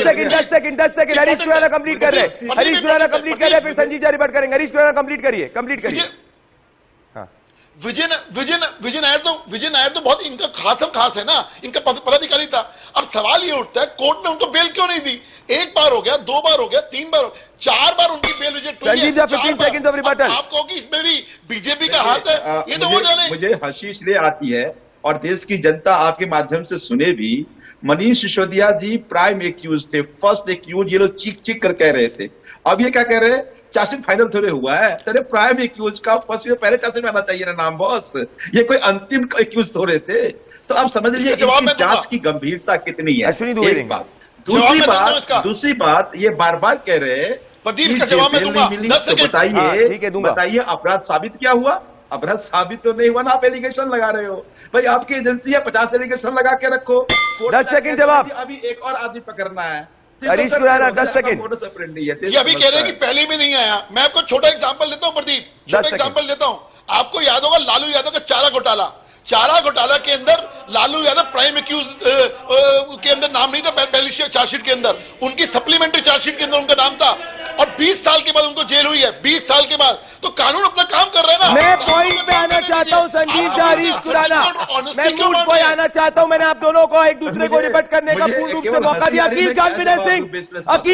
Speaker 5: सेकंड। हरीश खुराना कंप्लीट कर रहे हैं, हरीश खुराना कंप्लीट कर रहे हैं, फिर संजीव झा रिपोर्ट करेंगे। हरीश खुराना कंप्लीट करिए।
Speaker 7: विजय नायर तो बहुत इनका खास है ना, इनका पदाधिकारी था। अब सवाल ये उठता है कोर्ट ने उनको बेल क्यों नहीं दी? 1 बार हो गया, 2 बार हो गया, 3 बार, 4 बार उनकी बेल रिजेक्ट हुई है।
Speaker 5: 15 सेकंड ऑफ रिबटल।
Speaker 7: आप कहो कि इसमें भी बीजेपी का हाथ है, ये तो वो जाने।
Speaker 8: मुझे हंसी इसलिए आती है और देश की जनता आपके माध्यम से सुने भी, मनीष सिसोदिया जी प्राइम एक्यूज थे, फर्स्ट एक्यूज, ये लोग चीख कर कह रहे थे। अब ये क्या कह रहे हैं? चार्जशीट फाइनल थोड़े हुआ है, तेरे प्राइम एक्यूज का फर्स्ट में पहले चार्जशीट में आना चाहिए ना नाम बॉस, ये कोई अंतिम एक्यूज थोड़े थे। तो आप समझ लीजिए जांच की गंभीरता कितनी है। एक बात, दूसरी बात ये बार बार कह रहे हैं बताइए अपराध साबित क्या हुआ? अपराध साबित तो नहीं हुआ ना, आप एलिगेशन लगा रहे हो। भाई आपकी एजेंसी है, 50 एलिगेशन लगा के रखो।
Speaker 5: 10 सेकंड जवाब।
Speaker 8: अभी एक और आदमी पकड़ना है।
Speaker 5: हरीश खुराना 10 सेकंड।
Speaker 7: ये अभी कह रहे हैं कि पहले में नहीं आया। मैं आपको छोटा एग्जांपल देता हूं प्रदीप, छोटा एग्जांपल देता हूं। आपको याद होगा लालू यादव का चारा घोटाला के अंदर लालू यादव प्राइम एक्यूज के अंदर नाम नहीं था पहली चार्जशीट के अंदर, उनकी सप्लीमेंट्री चार्जशीट के अंदर उनका नाम था, और 20 साल के बाद उनको जेल हुई है, 20 साल के बाद। तो कानून अपना काम कर रहा है ना।
Speaker 5: मैं पॉइंट पे आना चाहता हूं संजीव झा, हरीश खुराना, मैं मूड पे आना चाहता हूं। मैंने आप दोनों को एक दूसरे को रिबट करने का पूर्ण रूप से मौका दिया। अकील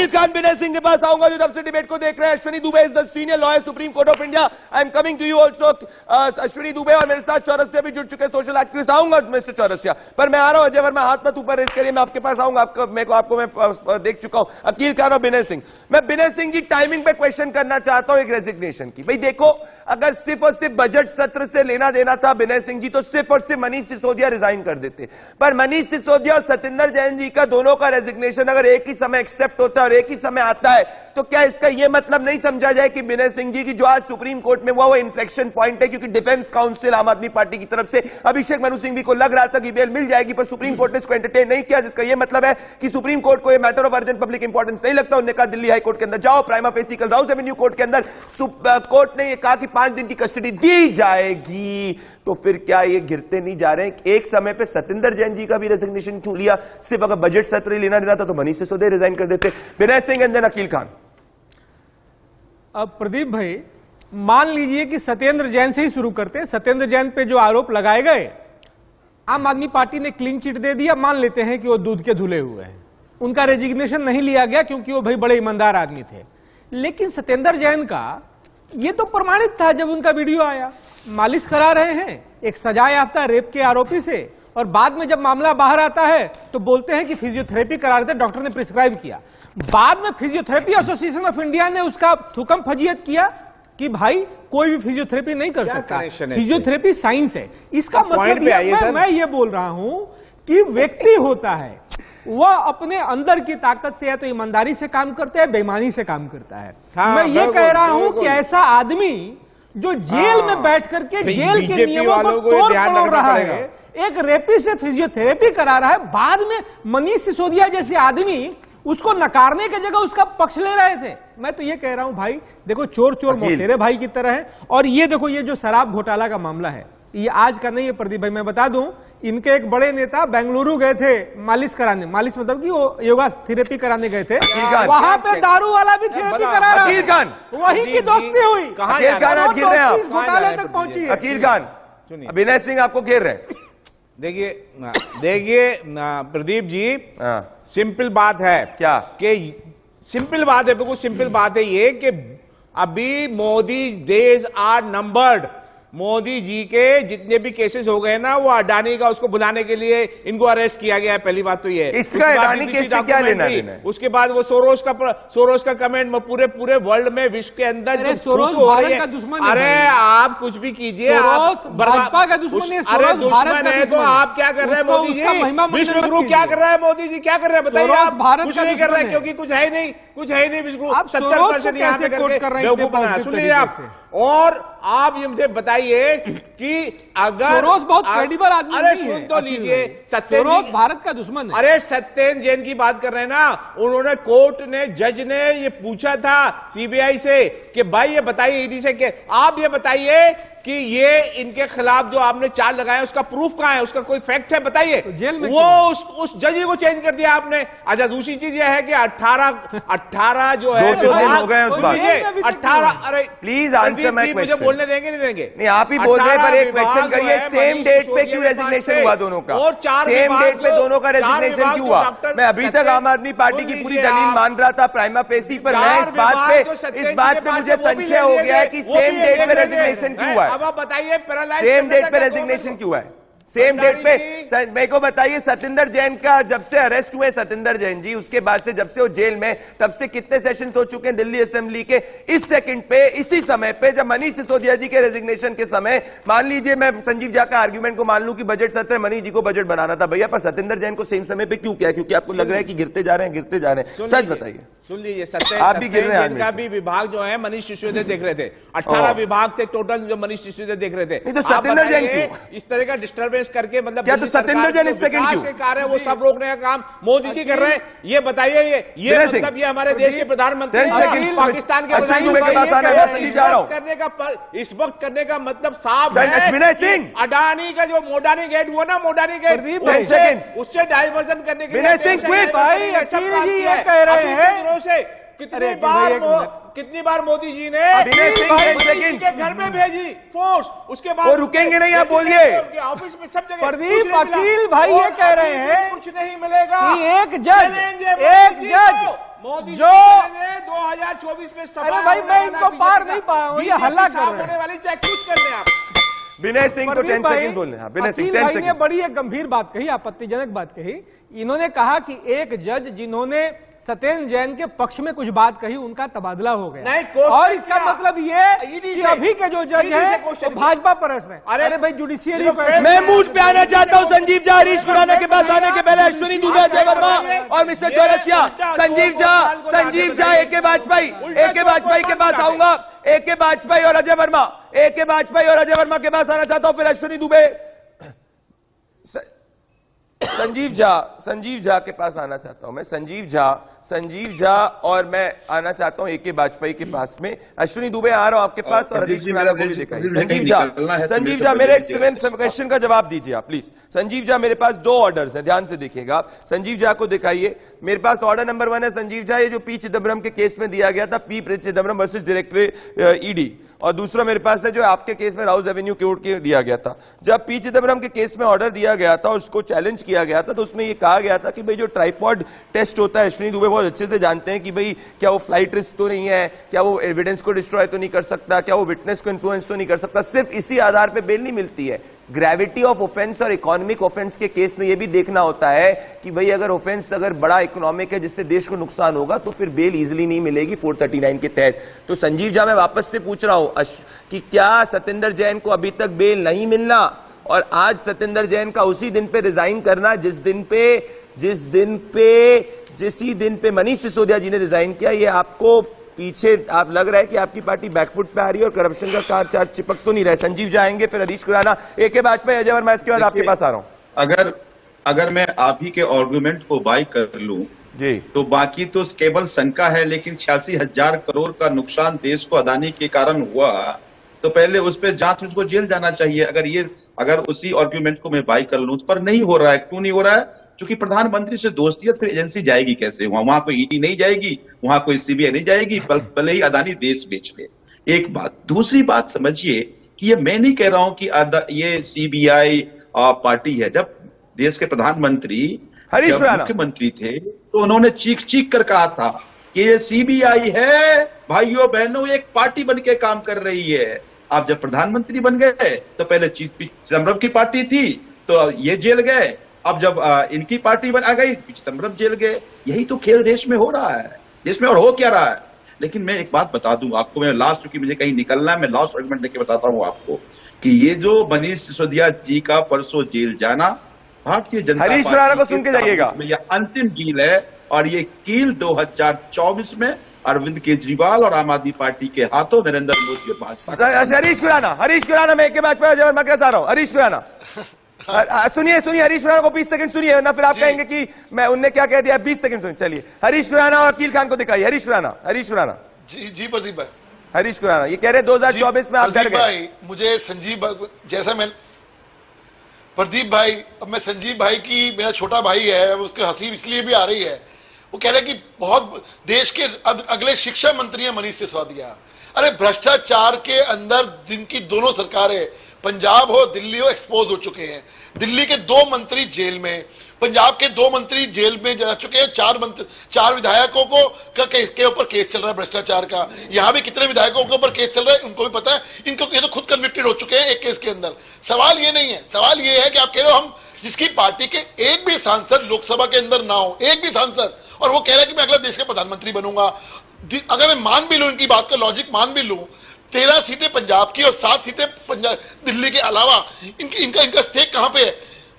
Speaker 5: खान विनय सिंह के पास आऊंगा जो तब से डिबेट को देख रहे हैं। Ashwini Dubey is the senior lawyer Supreme Court of India. I am coming to you also Ashwini Dubey, और मेरे साथ चौरसिया भी जुड़ चुके सोशल एक्टिविस्ट। आऊंगा मिस्टर चौरसिया, पर मैं आ रहा हूं। अजय वर्मा हाथ मत ऊपर रेस करिए, मैं आपके पास आऊंगा। आपको मैं देख चुका हूं। अकील खान और विनय सिंह, मैं विनय सिंह सिंह जी टाइमिंग पे क्वेश्चन करना चाहता हूं एक रेजिग्नेशन की। भाई देखो, अगर सिर्फ और सिर्फ बजट सत्र से लेना देना था विनय सिंह जी, तो सिर्फ और सिर्फ मनीष सिसोदिया रिजाइन कर देते। पर मनीष सिसोदिया और सतिंदर जैन जी का दोनों का रेजिग्नेशन अगर एक ही समय एक्सेप्ट होता है और एक ही समय आता है, तो क्या इसका यह मतलब नहीं समझा जाए कि विनय सिंह जी की जो आज सुप्रीम कोर्ट में हुआ वो इन्फेक्शन पॉइंट है? क्योंकि डिफेंस काउंसिल आम आदमी पार्टी की तरफ से अभिषेक मनु सिंघवी को लग रहा था कि बेल मिल जाएगी, पर सुप्रीम कोर्ट ने इसको एंटरटेन नहीं किया, जिसका यह मतलब है कि सुप्रीम कोर्ट को यह matter of urgent public importance नहीं लगता। उन्होंने कहा दिल्ली हाई कोर्ट के अंदर जाओ, प्राइमा फेसी कल राउस एवेन्यू कोर्ट के अंदर कोर्ट ने यह कहा कि 5 दिन की कस्टडी दी जाएगी। तो फिर क्या ये गिरते नहीं जा रहे हैं? एक समय पे सतिंदर जैन जी का भी रेजिग्नेशन छू लिया, सिर्फ अगर बजट सत्र लेना देना था तो मनीष सिसोदिया रिजाइन कर देते। Vinay Singh and then Aqeel Khan.
Speaker 11: अब प्रदीप भाई, मान लीजिए कि सत्येंद्र जैन से ही शुरू करते हैं। सत्येंद्र जैन पे जो आरोप लगाए गए, आम आदमी पार्टी ने क्लीन चिट दे दिया, मान लेते हैं कि वो दूध के धुले हुए हैं, उनका रेजिग्नेशन नहीं लिया गया क्योंकि वो भाई बड़े ईमानदार आदमी थे। लेकिन सत्येंद्र जैन का ये तो प्रमाणित था जब उनका वीडियो आया, मालिश करा रहे हैं एक सजा याफ्ता रेप के आरोपी से, और बाद में जब मामला बाहर आता है तो बोलते हैं कि फिजियोथेरेपी करा रहे थे, डॉक्टर ने प्रिस्क्राइब किया। बाद में फिजियोथेरेपी एसोसिएशन ऑफ इंडिया ने उसका थुकम फजीयत किया कि भाई कोई भी फिजियोथेरेपी नहीं कर सकता, फिजियोथेरेपी साइंस है। इसका मतलब मैं ये बोल रहा हूं कि व्यक्ति होता है, वह अपने अंदर की ताकत से या तो ईमानदारी से काम करता है, बेईमानी से काम करता है। मैं ये कह रहा हूं कि ऐसा आदमी जो जेल में बैठ करके जेल के नियमों को तोड़ मरोड़ रहा है, एक रेपी से फिजियोथेरेपी करा रहा है, बाद में मनीष सिसोदिया जैसे आदमी उसको नकारने की जगह उसका पक्ष ले रहे थे। मैं तो ये कह रहा हूं भाई देखो, चोर चोर मौसेरे भाई की तरह है। और ये देखो, ये जो शराब घोटाला का मामला है, ये आज का नहीं है प्रदीप भाई, मैं बता दूं, इनके एक बड़े नेता बेंगलुरु गए थे मालिश कराने, मालिश मतलब कि वो योगा थेरेपी कराने गए थे, वहां पे दारू वाला भी थेरेपी करा रहा है, वही की दोस्ती हुई, घोटाले तक पहुंची है।
Speaker 5: अकील खान, विनय सिंह आपको घेर रहे।
Speaker 6: देखिए प्रदीप जी, सिंपल बात है क्या कि सिंपल बात है, बिल्कुल सिंपल बात है ये कि अभी Modi days are numbered. Modi ji के जितने भी केसेस हो गए ना, वो अडानी का उसको बुलाने के लिए इनको अरेस्ट किया गया है। पहली बात तो ये है,
Speaker 5: इसका अडानी केस से क्या लेना देना है?
Speaker 6: उसके बाद वो सोरोस का कमेंट पूरे वर्ल्ड में, विश्व के अंदर
Speaker 11: सोरोस भारत का दुश्मन है।
Speaker 6: अरे आप कुछ भी कीजिए,
Speaker 11: भाजपा का दुश्मन है,
Speaker 6: अरे दुश्मन है तो आप क्या कर रहे हैं मोदी जी? विश्व गुरु क्या कर रहा है मोदी जी? क्या कर रहे हैं बताइए? आप कुछ नहीं कर रहे हैं क्योंकि कुछ है नहीं, कुछ है नहीं। विश्व गुरु 70% यहाँ पे करके सुनिए आप। और आप ये मुझे बताइए कि अगर
Speaker 11: सोरोस बहुत क्रेडिबल आदमी
Speaker 6: अरे सुन तो लीजिए,
Speaker 11: सोरोस भारत का दुश्मन है।
Speaker 6: अरे सत्येंद्र जैन की बात कर रहे हैं ना, उन्होंने कोर्ट ने, जज ने ये पूछा था सीबीआई से कि भाई ये बताइए ईडी से कि आप ये बताइए कि ये इनके खिलाफ जो आपने चार्ज लगाया उसका प्रूफ कहां है, उसका कोई फैक्ट है बताइए।
Speaker 11: तो जेल में
Speaker 6: वो उस जज को चेंज कर दिया आपने। अच्छा दूसरी चीज यह है कि 18 जो है
Speaker 5: 200 दिन हो गए उस बात,
Speaker 6: 18 अरे
Speaker 5: प्लीज आंसर माय क्वेश्चन।
Speaker 6: मुझे बोलने देंगे नहीं देंगे?
Speaker 5: नहीं आप ही बोल रहे हैं, पर एक क्वेश्चन करिए, सेम डेट पे क्यों रेजिग्नेशन हुआ दोनों का? सेम डेट पे दोनों का रेजिग्नेशन क्यों हुआ? मैं अभी तक आम आदमी पार्टी की पूरी दलील मान रहा था प्राइमा फेसी पर, मैं इस बात पे मुझे संशय हो गया है कि सेम डेट पे रेजिग्नेशन क्यों हुआ है।
Speaker 6: अब आप बताइए
Speaker 5: सेम डेट पे रेजिग्नेशन क्यों है? सेम डेट पे मेरे को बताइए, सतिंदर जैन का जब से अरेस्ट हुए सतिंदर जैन जी, उसके बाद से जब से वो जेल में, तब से कितने सेशन हो चुके हैं दिल्ली असेंबली के? इस सेकंड पे, इसी समय पे, जब मनीष सिसोदिया जी के रेजिग्नेशन के समय, मान लीजिए मैं संजीव झा का आर्ग्यूमेंट को मान लूं कि बजट सत्र मनीष जी को बजट बनाना था भैया, पर सतिंदर जैन को सेम समय पे क्यों किया? क्योंकि आपको लग रहा है कि गिरते जा रहे हैं। सच बताइए।
Speaker 6: सुन लीजिए, आप भी गिर रहे हैं, इनका भी विभाग जो है मनीष सिसोदिया देख रहे थे, 18 विभाग थे टोटल जो मनीष सिसोदिया देख रहे थे।
Speaker 5: तो सतिंदर जैन क्यों
Speaker 6: इस तरह का डिस्टर्बेंस करके, मतलब
Speaker 5: क्या तो सतिंदर जैन इस सेकंड क्यों?
Speaker 6: कार्य वो सब रोकने का काम मोदी जी कर रहे हैं, ये बताइए। ये मतलब ये हमारे देश के प्रधानमंत्री पाकिस्तान के करने का इस वक्त करने का मतलब साफ है।
Speaker 5: विनय सिंह,
Speaker 6: अडानी का जो मोडानी गेट हुआ ना, मोडानी गेट, उससे डाइवर्जन करने के लिए
Speaker 5: विनय सिंह क्विक
Speaker 11: भाई अकील जी ये कह रहे हैं
Speaker 6: से कितनी बार मोदी जी ने के घर में भेजी फोर्स, उसके बाद
Speaker 5: वो रुकेंगे नहीं, आप बोलिए।
Speaker 6: ऑफिस में सब जगह
Speaker 11: प्रदीप अकील भाई ये कह रहे हैं
Speaker 6: कुछ नहीं मिलेगा।
Speaker 11: एक जज
Speaker 6: मोदी
Speaker 11: जो
Speaker 6: 2024 में सब,
Speaker 11: अरे भाई मैं इनको पार नहीं पाया हूँ, ये हल्ला कर रहे हैं
Speaker 6: वाली चाहे कुछ कर ले आप।
Speaker 5: विनय सिंह को 10 सेकंड बोलने हैं। विनय सिंह 10 सेकंड।
Speaker 11: ने बड़ी एक गंभीर बात कही, आपत्तिजनक बात कही इन्होंने कहा कि एक जज जिन्होंने सत्येंद्र जैन के पक्ष में कुछ बात कही उनका तबादला हो गया, और इसका मतलब ये कि अभी के जो जज हैं वो भाजपा परस्त हैं। अरे भाई जुडिशियरी,
Speaker 5: मैं मूड पे आना चाहता हूं संजीव झा। हरीश खुराना के पास आने के पहले अश्विनी दुबे, अजय वर्मा और मिस्टर चौरसिया। संजीव झा, ए के वाजपेयी के पास आऊंगा, ए के वाजपेयी और अजय वर्मा के पास आना चाहता हूं, फिर अश्विनी दुबे, संजीव झा के पास आना चाहता हूं मैं। संजीव झा और मैं आना चाहता हूं ए.के. वाजपेयी के पास में। अश्विनी दुबे आ रहा हूं आपके पास और हरीश खुराना को भी दिखाइए। संजीव झा मेरे एक क्वेश्चन का जवाब दीजिए आप प्लीज। संजीव झा, मेरे पास 2 ऑर्डर्स हैं, ध्यान से देखिएगा आप। संजीव झा को दिखाइए। मेरे पास ऑर्डर नंबर 1 है संजीव झा, ये जो पी चिदम्बरम के केस में दिया गया था, P Chidambaram versus director ED, और दूसरा मेरे पास है जो आपके केस में राउस एवेन्यू कोर्ट के दिया गया था। जब पी चिदम्बरम के केस में ऑर्डर दिया गया था, उसको चैलेंज किया गया था, तो उसमें यह कहा गया था कि भाई जो ट्राइपॉड टेस्ट होता है, अश्विनी दुबे बहुत अच्छे से जानते हैं कि भाई क्या वो फ्लाइट रिस्क तो नहीं है, क्या वो एविडेंस को डिस्ट्रॉय तो नहीं कर सकता, क्या वो विटनेस को इन्फ्लुएंस तो नहीं कर सकता। सिर्फ इसी आधार पर बेल नहीं मिलती है। ग्रेविटी ऑफ ऑफेंस और इकोनॉमिक ऑफेंस के केस में यह भी देखना होता है कि भाई अगर ऑफेंस अगर बड़ा इकोनॉमिक है जिससे देश को नुकसान होगा तो फिर बेल इजीली नहीं मिलेगी 439 के तहत। तो संजीव झा, मैं वापस से पूछ रहा हूं कि क्या सत्येंद्र जैन को अभी तक बेल नहीं मिलना और आज सत्येंद्र जैन का उसी दिन पे रिजाइन करना जिस दिन पे मनीष सिसोदिया जी ने रिजाइन किया, ये आपको पीछे आप लग रहा है कि आपकी पार्टी बैकफुट पे आ रही है और करप्शन का कार चार चिपक तो नहीं रहा है। संजीव जाएंगे, फिर हरीश खुराना, ए.के. वाजपेयी, अजय वर्मा, इसके बाद आपके पास आ रहा हूं।
Speaker 8: अगर मैं आप ही के आर्गुमेंट को बाई कर लूं जी, तो बाकी तो केवल शंका है, लेकिन 86,000 करोड़ का नुकसान देश को अदानी के कारण हुआ, तो पहले उस पर जांच, उसको जेल जाना चाहिए। अगर उसी आर्गुमेंट को मैं बाई कर लूं, पर नहीं हो रहा है। क्यों नहीं हो रहा है? क्योंकि प्रधानमंत्री से दोस्ती है, फिर एजेंसी जाएगी कैसे? वहां कोई ईडी नहीं जाएगी, वहां कोई सीबीआई नहीं जाएगी, भले ही अदानी देश बेच ले। एक बात। दूसरी बात समझिए कि ये मैं नहीं कह रहा हूं कि ये सीबीआई पार्टी है। जब देश के प्रधानमंत्री मुख्यमंत्री थे तो उन्होंने चीख कर कहा था कि ये सीबीआई है, भाइयों बहनों, एक पार्टी बन के काम कर रही है। आप जब प्रधानमंत्री बन गए तो पहले चिदम्बरम की पार्टी थी तो ये जेल गए, अब जब इनकी पार्टी बन आ गई चिदम्बरम जेल गए। यही तो खेल देश में हो रहा है, देश में। और हो क्या रहा है? लेकिन मैं एक बात बता दूं आपको, मैं लास्ट, क्योंकि मुझे कहीं निकलना है, मैं लास्ट आर्गुमेंट देके बताता हूं आपको कि ये जो मनीष सिसोदिया जी का परसों जेल जाना, भारतीय जनता
Speaker 5: हरीश खुराना को सुन के जाइएगा,
Speaker 8: यह अंतिम कील है और ये कील 2024 में अरविंद केजरीवाल और आम आदमी पार्टी के हाथों नरेंद्र मोदी और भाजपा।
Speaker 5: हरीश खुराना, मैं एक के बाद अजय वर्मा के साथ आ रहा हूं। हरीश खुराना, सुनिए हरीश खुराना को 20 सेकंड सुनिए, वरना फिर आप कहेंगे कि मैं उनने क्या कह दिया। 20 सेकंड सुनिए। चलिए, हरीश खुराना और अकील खान को दिखाइए। हरीश खुराना।
Speaker 7: जी प्रदीप भाई।
Speaker 5: हरीश खुराना ये कह रहे 2024 में आप डर गए।
Speaker 7: मुझे संजीव, जैसा मैं प्रदीप भाई, अब मैं संजीव भाई की, मेरा छोटा भाई है, उसकी हंसी इसलिए भी आ रही है, वो कह रहे कि बहुत देश के अगले शिक्षा मंत्री हैं मनीष सिसोदिया। अरे भ्रष्टाचार के अंदर जिनकी दोनों सरकारें, पंजाब हो दिल्ली हो, एक्सपोज हो चुके हैं। दिल्ली के 2 मंत्री जेल में, पंजाब के 2 मंत्री जेल में जा चुके हैं, 4 विधायकों को के ऊपर केस चल रहा है भ्रष्टाचार का। यहां भी कितने विधायकों के ऊपर केस चल रहा है उनको भी पता है। इनको ये तो खुद कन्विक्टेड हो चुके हैं एक केस के अंदर। सवाल ये नहीं है, सवाल ये है कि आप कह रहे हो हम जिसकी पार्टी के एक भी सांसद लोकसभा के अंदर ना हो, एक भी सांसद, और वो कह रहा है कि मैं अगला देश का प्रधानमंत्री बनूंगा। अगर मैं मान भी लूं, इनकी बात का लॉजिक मान भी लूं, 13 सीटें पंजाब की और 7 सीटें दिल्ली के अलावा, इनका स्टेक कहां पे है?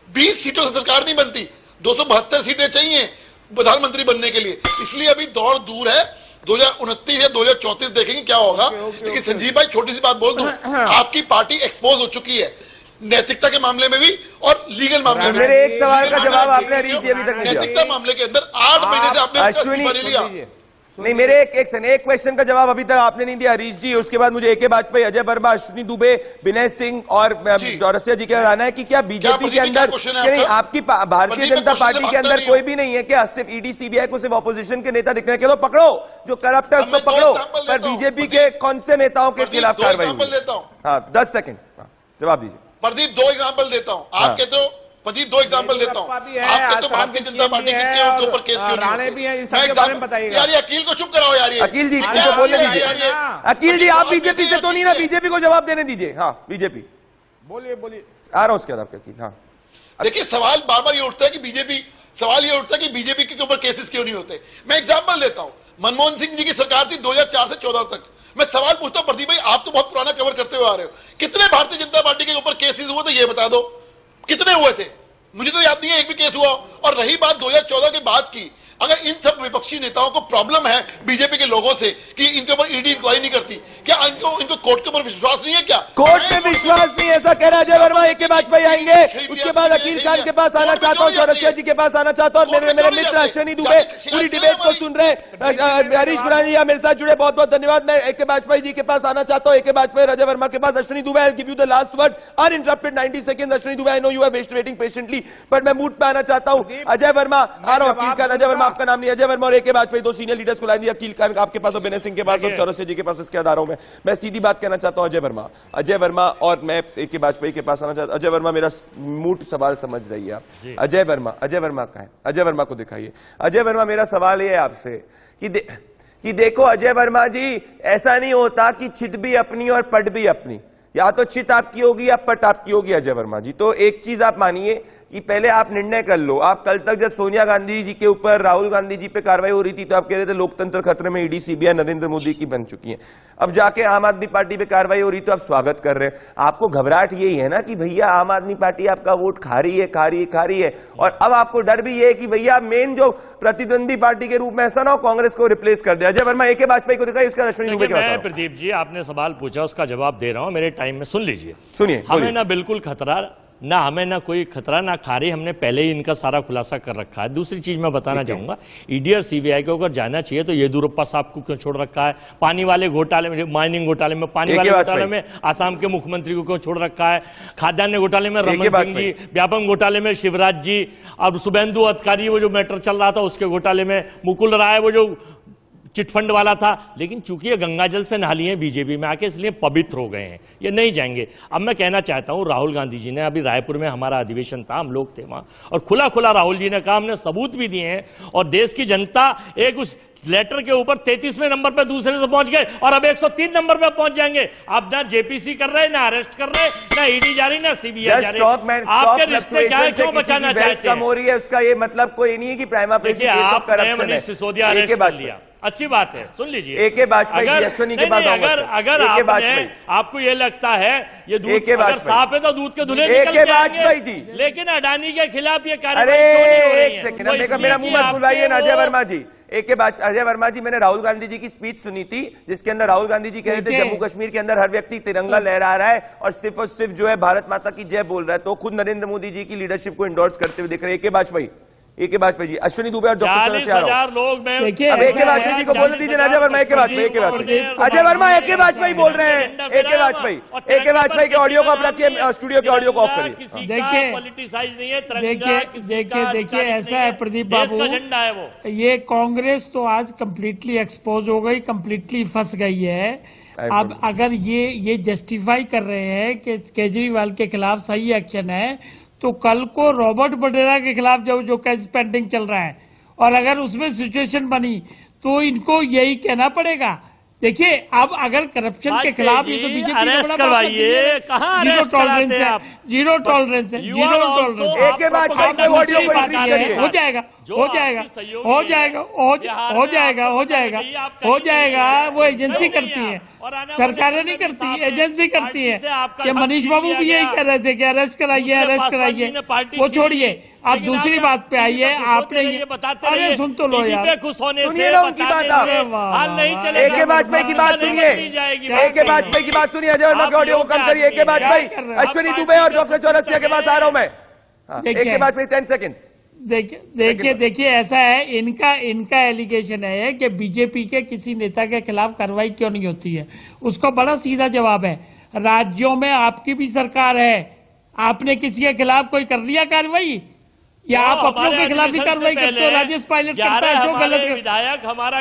Speaker 7: 20 सीटों से सरकार नहीं बनती, 272 सीटें चाहिए प्रधानमंत्री बनने के लिए। इसलिए अभी दौर दूर है, 2029 या 2034 देखेंगे क्या होगा। लेकिन संजीव भाई, छोटी सी बात बोल दूं, आपकी पार्टी एक्सपोज हो चुकी है नैतिकता के मामले में भी और लीगल मामले में।
Speaker 5: मेरे एक सवाल का जवाब आपने अभी तक नहीं दिया।
Speaker 7: नैतिकता मामले के अंदर 8 महीने से आपने लिया
Speaker 5: नहीं। मेरे एक क्वेश्चन का जवाब अभी तक आपने नहीं दिया हरीश जी। उसके बाद मुझे ए.के. वाजपेयी, अजय वर्मा, अश्विनी दुबे, विनय सिंह और चौरसिया जी के आना है कि क्या बीजेपी के अंदर, नहीं आपकी भारतीय जनता पार्टी के अंदर कोई भी नहीं है क्या? सिर्फ ईडी सीबीआई को सिर्फ ऑपोजिशन के नेता दिखते हैं? चलो पकड़ो, जो करप्ट है उसको पकड़ो, पर बीजेपी के कौन से नेताओं के खिलाफ कार्रवाई? हाँ 10 सेकंड जवाब दीजिए।
Speaker 7: प्रदीप 2 एग्जाम्पल देता हूँ। आप कहते हो प्रदीप 2 एग्जाम्पल देता हूँ। आप कहते हो भारतीय जनता पार्टी के ऊपर केस क्यों नहीं होते? यार ये अकील को चुप कराओ यार।
Speaker 5: अकील जी इनको बोलने दीजिए। अकील जी आप बीजेपी से तो नहीं ना, बीजेपी को जवाब देने दीजिए। हाँ बीजेपी,
Speaker 11: बोलिए।
Speaker 5: आ रहा हूँ उसके बाद आपके अकील। हाँ
Speaker 7: देखिए, सवाल बार बार ये उठता है कि बीजेपी सवाल ये उठता है कि बीजेपी के ऊपर केसेस क्यों नहीं होते। मैं एग्जांपल देता हूं, मनमोहन सिंह जी की सरकार थी 2004 से 14 तक। मैं सवाल पूछता हूं प्रदीप भाई, आप तो बहुत पुराना कवर करते हुए आ रहे हो, कितने भारतीय जनता पार्टी के ऊपर केसेस हुए थे ये बता दो, कितने हुए थे? मुझे तो याद नहीं है एक भी केस हुआ। और रही बात 2014 के बाद की, अगर इन सब विपक्षी नेताओं को प्रॉब्लम है बीजेपी के लोगों से कि इनके ऊपर ईडी इंक्वायरी नहीं करती, क्या इनको कोर्ट के ऊपर विश्वास नहीं है? क्या
Speaker 5: कोर्ट में विश्वास नहीं, ऐसा कह रहा अजय वर्मा। एक के बाद भाई आएंगे, उसके बाद अकील खान के पास आना चाहता हूँ, चौरसिया जी के पास आना चाहता हूँ, मेरे मित्र अश्विनी दुबे पूरी डिबेट को सुन रहे हैं। हरीश बुरानी मेरे साथ जुड़े, बहुत बहुत धन्यवाद। मैं ए के वाजपेयी जी के पास आना चाहता हूँ, ए के वाजपेयी, अजय वर्मा के पास, Ashwini Dubey, I will give you the last word uninterrupted 90 seconds. Ashwini Dubey, I know you are waiting patiently, but मैं मूड पे आना चाहता हूँ। अजय वर्मा आ रहा हूँ, अकील खान, अजय वर्मा आपका नाम नहीं, अजय वर्मा और ए के वाजपेयी, दो सीनियर लीडर्स को ला दिया, अकील खान आपके पास और विनय सिंह के पास और चौरसिया जी के पास। इसके आधारों में मैं सीधी बात कहना चाहता हूं, अजय वर्मा और मैं ए के वाजपेयी के पास आना चाहता हूं। अजय वर्मा, मेरा मूड सवाल समझ रही है आप। अजय वर्मा कहाँ है? अजय वर्मा को दिखाइए। अजय वर्मा, मेरा सवाल ये है आपसे कि देखो अजय वर्मा जी, ऐसा नहीं होता कि चित भी अपनी और पट भी अपनी, या तो चित आपकी होगी या पट आपकी होगी अजय वर्मा जी। तो एक चीज आप मानिए कि पहले आप निर्णय कर लो। आप कल तक जब सोनिया गांधी जी के ऊपर, राहुल गांधी जी पे कार्रवाई हो रही थी तो आप कह रहे थे लोकतंत्र खतरे में, ईडी सीबीआई नरेंद्र मोदी की बन चुकी है। अब जाके आम आदमी पार्टी पे कार्रवाई हो रही तो आप स्वागत कर रहे हैं। आपको घबराहट यही है ना कि भैया आम आदमी पार्टी आपका वोट खा रही है, और अब आपको डर भी ये है कि भैया मेन जो प्रतिद्वंदी पार्टी के रूप में ऐसा ना हो कांग्रेस को रिप्लेस कर दिया। अजय वर्मा, ए के वाजपेयी को दिखाई, इसका अश्विनी दुबे के पास।
Speaker 9: प्रदीप जी, आपने सवाल पूछा, उसका जवाब दे रहा हूं मेरे टाइम में, सुन लीजिए।
Speaker 5: सुनिए,
Speaker 9: हमें ना बिल्कुल खतरा, ना हमें ना कोई खतरा, ना खारी, हमने पहले ही इनका सारा खुलासा कर रखा है। दूसरी चीज मैं बताना चाहूंगा, ईडी और सीबीआई को अगर जाना चाहिए तो येदियुरप्पा साहब को क्यों छोड़ रखा है? पानी वाले घोटाले में, माइनिंग घोटाले में, पानी वाले घोटाले में आसाम के मुख्यमंत्री को क्यों छोड़ रखा है? खाद्यान्न घोटाले में रमन सिंह जी, व्यापम घोटाले में शिवराज जी, और शुभेंदु अधिकारी वो जो मैटर चल रहा था उसके घोटाले में मुकुल राय वो जो चिटफंड वाला था। लेकिन चूंकि ये गंगा जल से नहा लिए हैं बीजेपी में आके, इसलिए पवित्र हो गए हैं, ये नहीं जाएंगे। अब मैं कहना चाहता हूं, राहुल गांधी जी ने अभी रायपुर में हमारा अधिवेशन था, हम लोग थे वहां, और खुला खुला राहुल जी ने कहा, हमने सबूत भी दिए हैं, और देश की जनता एक उस लेटर के ऊपर 33वें नंबर पर दूसरे से पहुंच गए और अब 103 नंबर पर पहुंच जाएंगे। अब ना जेपीसी कर रहे, ना अरेस्ट कर रहे, ना ईडी जा रही, ना सीबीआई जा रही। आपके रिश्ते क्या है, क्यों बचाना चाहते हैं?
Speaker 5: कम हो रही है, उसका ये मतलब कोई नहीं है कि prima facie case of corruption है।
Speaker 9: सिसोदिया अरेस्ट कर लिया, अच्छी बात है, सुन लीजिए।
Speaker 5: ए.के. वाजपेयी, अश्विनी के पास
Speaker 9: अगर आपको ये लगता है ये दूध अगर साफ है तो दूध के धुले निकल
Speaker 5: के आएंगे,
Speaker 9: लेकिन अडानी के खिलाफ ये कार्रवाई,
Speaker 5: एक सेकंड, मेरा मुंह मत बुलवाइए ना अजय वर्मा जी। अजय वर्मा जी, मैंने राहुल गांधी जी की स्पीच सुनी थी जिसके अंदर राहुल गांधी जी कह रहे थे जम्मू कश्मीर के अंदर हर व्यक्ति तिरंगा लहरा रहा है और सिर्फ जो है भारत माता की जय बोल रहा है, तो खुद नरेंद्र मोदी जी की लीडरशिप को इंडोर्स करते हुए दिख रहे हैं। ए.के. वाजपेयी जी, अश्विनी दुबे और डॉक्टर
Speaker 9: लोग,
Speaker 5: अब ए.के. वाजपेयी जी को बोलने दीजिए ना। अजय वर्मा, ए.के. वाजपेयी, अजय वर्मा ए.के. वाजपेयी बोल रहे हैं। ए.के. वाजपेयी के ऑडियो को आप रखिए, स्टूडियो के ऑडियो को ऑफ करिए।
Speaker 10: देखिए ऐसा है प्रदीप बाबू, ये कांग्रेस तो आज कंप्लीटली एक्सपोज हो गई, कंप्लीटली फंस गई है। अब अगर ये जस्टिफाई कर रहे हैं कि केजरीवाल के खिलाफ सही एक्शन है, तो कल को रॉबर्ट वड्रा के खिलाफ जो केस पेंडिंग चल रहा है, और अगर उसमें सिचुएशन बनी तो इनको यही कहना पड़ेगा। देखिए, अब अगर करप्शन के खिलाफ ये तो बीजेपी
Speaker 9: अरेस्ट करवाइए, कहाँ
Speaker 10: जीरो टॉलरेंस है, जीरो टॉलरेंस है, जीरो टॉलरेंस।
Speaker 5: एक बात
Speaker 10: हो जाएगा, हो जाएगा, हो जाएगा, हो जाएगा, हो जाएगा, हो जाएगा। वो एजेंसी करती है, सरकारें नहीं करती, एजेंसी करती है। ये मनीष बाबू भी यही कह रहे थे कि अरेस्ट कराइए, अरेस्ट कराइए। वो छोड़िए, आप दूसरी बात पे आइए। आपने अरे सुन तो लो यार,
Speaker 5: सुनिए ना उनकी बात। ए.के. वाजपेयी की बात सुनिए, ए.के. वाजपेयी की बात सुनिए। अजय वर्मा के ऑडियो को कम करिए। ए.के. वाजपेयी, अश्विनी दुबे और डॉक्टर चौरसिया के पास आ रहा हूं मैं। ए.के. वाजपेयी 10 सेकंड्स।
Speaker 10: देखिए ऐसा है, इनका एलिगेशन है कि बीजेपी के किसी नेता के खिलाफ कार्रवाई क्यों नहीं होती है। उसको बड़ा सीधा जवाब है, राज्यों में आपकी भी सरकार है, आपने किसी के खिलाफ कोई कर लिया कार्रवाई, या आप अपनों के खिलाफ भी कार्रवाई करते हो? राजेश पायलट करता है जो गलत
Speaker 9: विधायक हमारा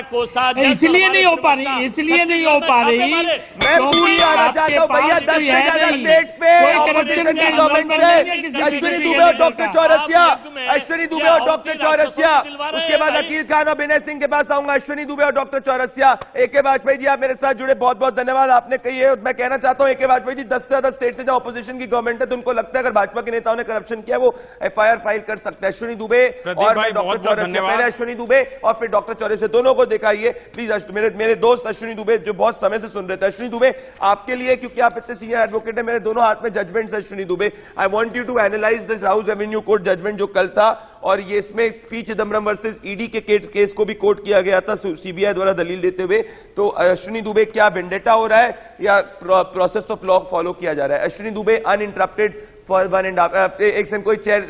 Speaker 10: इसलिए नहीं हो पा रही, इसलिए नहीं हो पा रही।
Speaker 5: मैं पूछ चाहता हूँ भैया, 10 से ज्यादा स्टेट्स पे ऑपोजिशन की गवर्नमेंट से अश्विनी दुबे और डॉक्टर चौरसिया, अश्विनी दुबे और डॉक्टर चौरसिया, उसके बाद अकील खान और विनय सिंह के पास आऊंगा। अश्विनी दुबे और डॉक्टर चौरसिया। ए.के. वाजपेयी जी, आप मेरे साथ जुड़े, बहुत बहुत धन्यवाद। आपने कही है, मैं कहना चाहता हूँ ए.के. वाजपेयी जी, 10 से ज्यादा स्टेट से जो ऑपोजिशन की गवर्नमेंट है, तो उनको लगता है अगर भाजपा के नेताओं ने करप्शन किया वो FIR फाइल कर सकते सकते हैं। अश्विनी दुबे और मैं डॉक्टर चौरसिया, पहले अश्विनी दुबे और फिर डॉक्टर चौरसिया, दोनों को दिखाइए प्लीज। मेरे दोस्त अश्विनी दुबे जो बहुत समय से सुन रहे थे, अश्विनी दुबे आपके लिए, क्योंकि आप इतने सीनियर एडवोकेट है, मेरे दोनों हाथ में judgments. Ashwini Dubey, I want you to analyse this Rouse Avenue court judgment जो कल था, और ये इसमें पी चिदम्बरम वर्सेस ईडी के केस को भी कोर्ट किया गया था सीबीआई द्वारा दलील देते हुए। तो अश्विनी दुबे, क्या वेंडेटा हो रहा है या प्रोसेस ऑफ लॉ फॉलो किया जा रहा है? अश्विनी दुबे अनइंटरप्टेड फॉर 1.5 एक सेकंड, कोई चेयर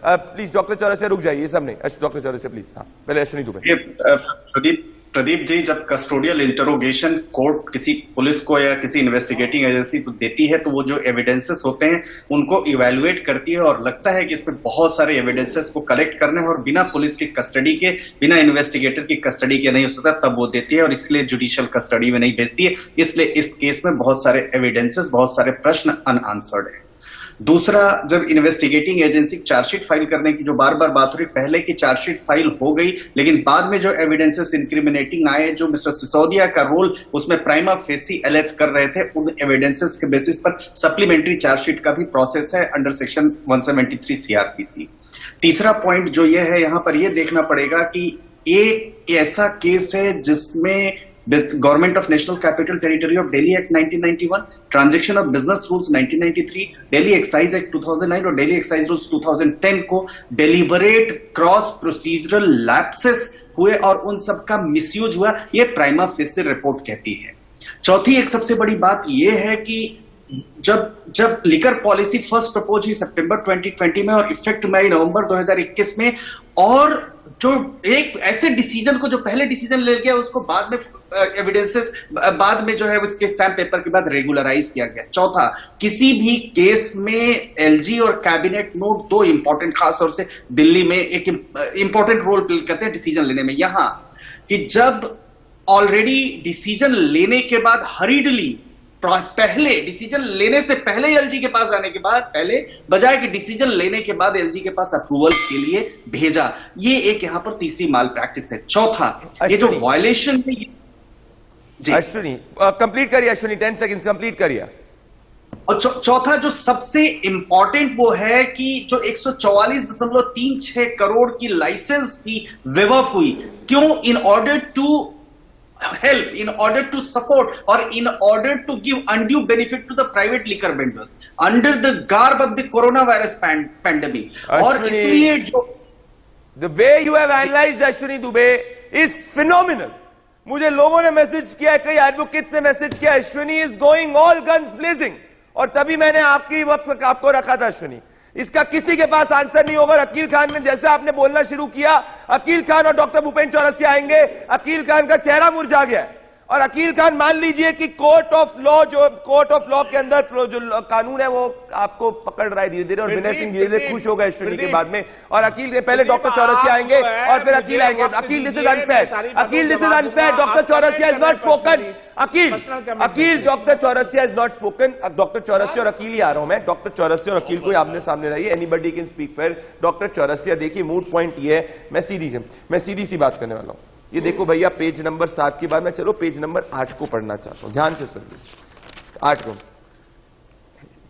Speaker 5: प्लीज। डॉक्टर चौरसिया रुक जाइए, सब नहीं, डॉक्टर चौरसिया प्लीज। हाँ, पहले अश्विनी दुबे।
Speaker 12: प्रदीप जी, जब कस्टोडियल इंटरोगेशन कोर्ट किसी पुलिस को या किसी इन्वेस्टिगेटिंग एजेंसी को देती है तो वो जो एविडेंसेस होते हैं उनको इवैल्यूएट करती है, और लगता है कि इसमें बहुत सारे एविडेंसेस को कलेक्ट करने हैं और बिना पुलिस की कस्टडी के, बिना इन्वेस्टिगेटर की कस्टडी के नहीं हो सकता, तब वो देती है और इसलिए जुडिशियल कस्टडी में नहीं भेजती है। इसलिए इस केस में बहुत सारे एविडेंसेस, बहुत सारे प्रश्न अनआंसर्ड है। दूसरा, जब इन्वेस्टिगेटिंग एजेंसी चार्जशीट फाइल करने की जो बार बार बात हो रही, पहले की चार्जशीट फाइल हो गई, लेकिन बाद में जो एविडेंसेस इंक्रिमिनेटिंग आए, जो मिस्टर सिसोदिया का रोल उसमें प्राइमा फेसी एलेज कर रहे थे, उन एविडेंसेस के बेसिस पर सप्लीमेंट्री चार्जशीट का भी प्रोसेस है अंडर सेक्शन 173 सीआरपीसी। तीसरा पॉइंट जो ये है, यहां पर यह देखना पड़ेगा कि एक ऐसा केस है जिसमें government of national capital territory of Delhi act 1991, transaction of business rules 1993, Delhi excise act 2009 और दिल्ली एक्साइज रूल्स 2010 को डेलिबरेट क्रॉस प्रोसीजरल लैप्सेस हुए और उन सब का मिसयूज हुआ, ये प्राइमा फेसी रिपोर्ट कहती है। चौथी एक सबसे बड़ी बात यह है कि जब लिकर पॉलिसी फर्स्ट प्रपोज हुई सितंबर 2020 में और इफेक्ट में आई नवंबर 2021 में, और जो एक ऐसे डिसीजन को, जो पहले डिसीजन ले गया उसको बाद में एविडेंसेस बाद में जो है उसके स्टैम्प पेपर के बाद रेगुलराइज किया गया। चौथा, किसी भी केस में एलजी और कैबिनेट नोट दो इंपॉर्टेंट, खासतौर से दिल्ली में एक इंपॉर्टेंट रोल प्ले करते हैं डिसीजन लेने में। यहां कि जब ऑलरेडी डिसीजन लेने के बाद हरीडली, पहले डिसीजन लेने से पहले एलजी के पास आने के बाद, पहले बजाय कि डिसीजन लेने के बाद एलजी के पास अप्रूवल के लिए भेजा, ये एक यहां पर तीसरी माल प्रैक्टिस है। चौथा, ये जो वायलेशन है,
Speaker 5: अश्विनी कंप्लीट करिए, अश्विनी 10 सेकंड्स कंप्लीट करिए।
Speaker 12: और चौथा जो सबसे इंपॉर्टेंट वो है कि जो 144.36 करोड़ की लाइसेंस फी वेव ऑफ हुई, क्यों? In order to help, in order to support or in order to give undue benefit to the private liquor vendors under the garb of the coronavirus pandemic. और इसलिए जो
Speaker 5: the way you have analyzed Ashwini Dubey is phenomenal. मुझे लोगों ने message किया, कई advocates ने message किया, Ashwini is going all guns blazing, और तभी मैंने आपकी वक्त आपको रखा था अश्विनी। इसका किसी के पास आंसर नहीं होगा। अकील खान में जैसे आपने बोलना शुरू किया, अकील खान और डॉक्टर भूपेंद्र चौरसिया आएंगे, अकील खान का चेहरा मुरझा गया है। और अकील खान, मान लीजिए कि कोर्ट ऑफ लॉ, जो कोर्ट ऑफ लॉ के अंदर जो कानून है वो आपको पकड़ रहा है धीरे धीरे, और विनय सिंह धीरे धीरे खुश हो गए अश्विनी के बाद में, और अकील के पहले डॉक्टर चौरसिया आएंगे और फिर अकील आएंगे। Akeel, this is unfair, Akeel this is unfair, doctor Chaurasia is not spoken, Akeel doctor Chaurasia is not spoken. Doctor Chaurasia और अकील ही आ रहा हूं मैं, डॉक्टर चौरसिया और अकील को आमने सामने रहिए, anybody can speak fair. Doctor Chaurasia, देखिए मूड पॉइंट ये है, मैं सीधी सी बात करने वाला हूं। ये देखो भैया, पेज नंबर 7 के बाद मैं चलो पेज नंबर 8 को पढ़ना चाहता हूं, ध्यान से सुनिए 8 को।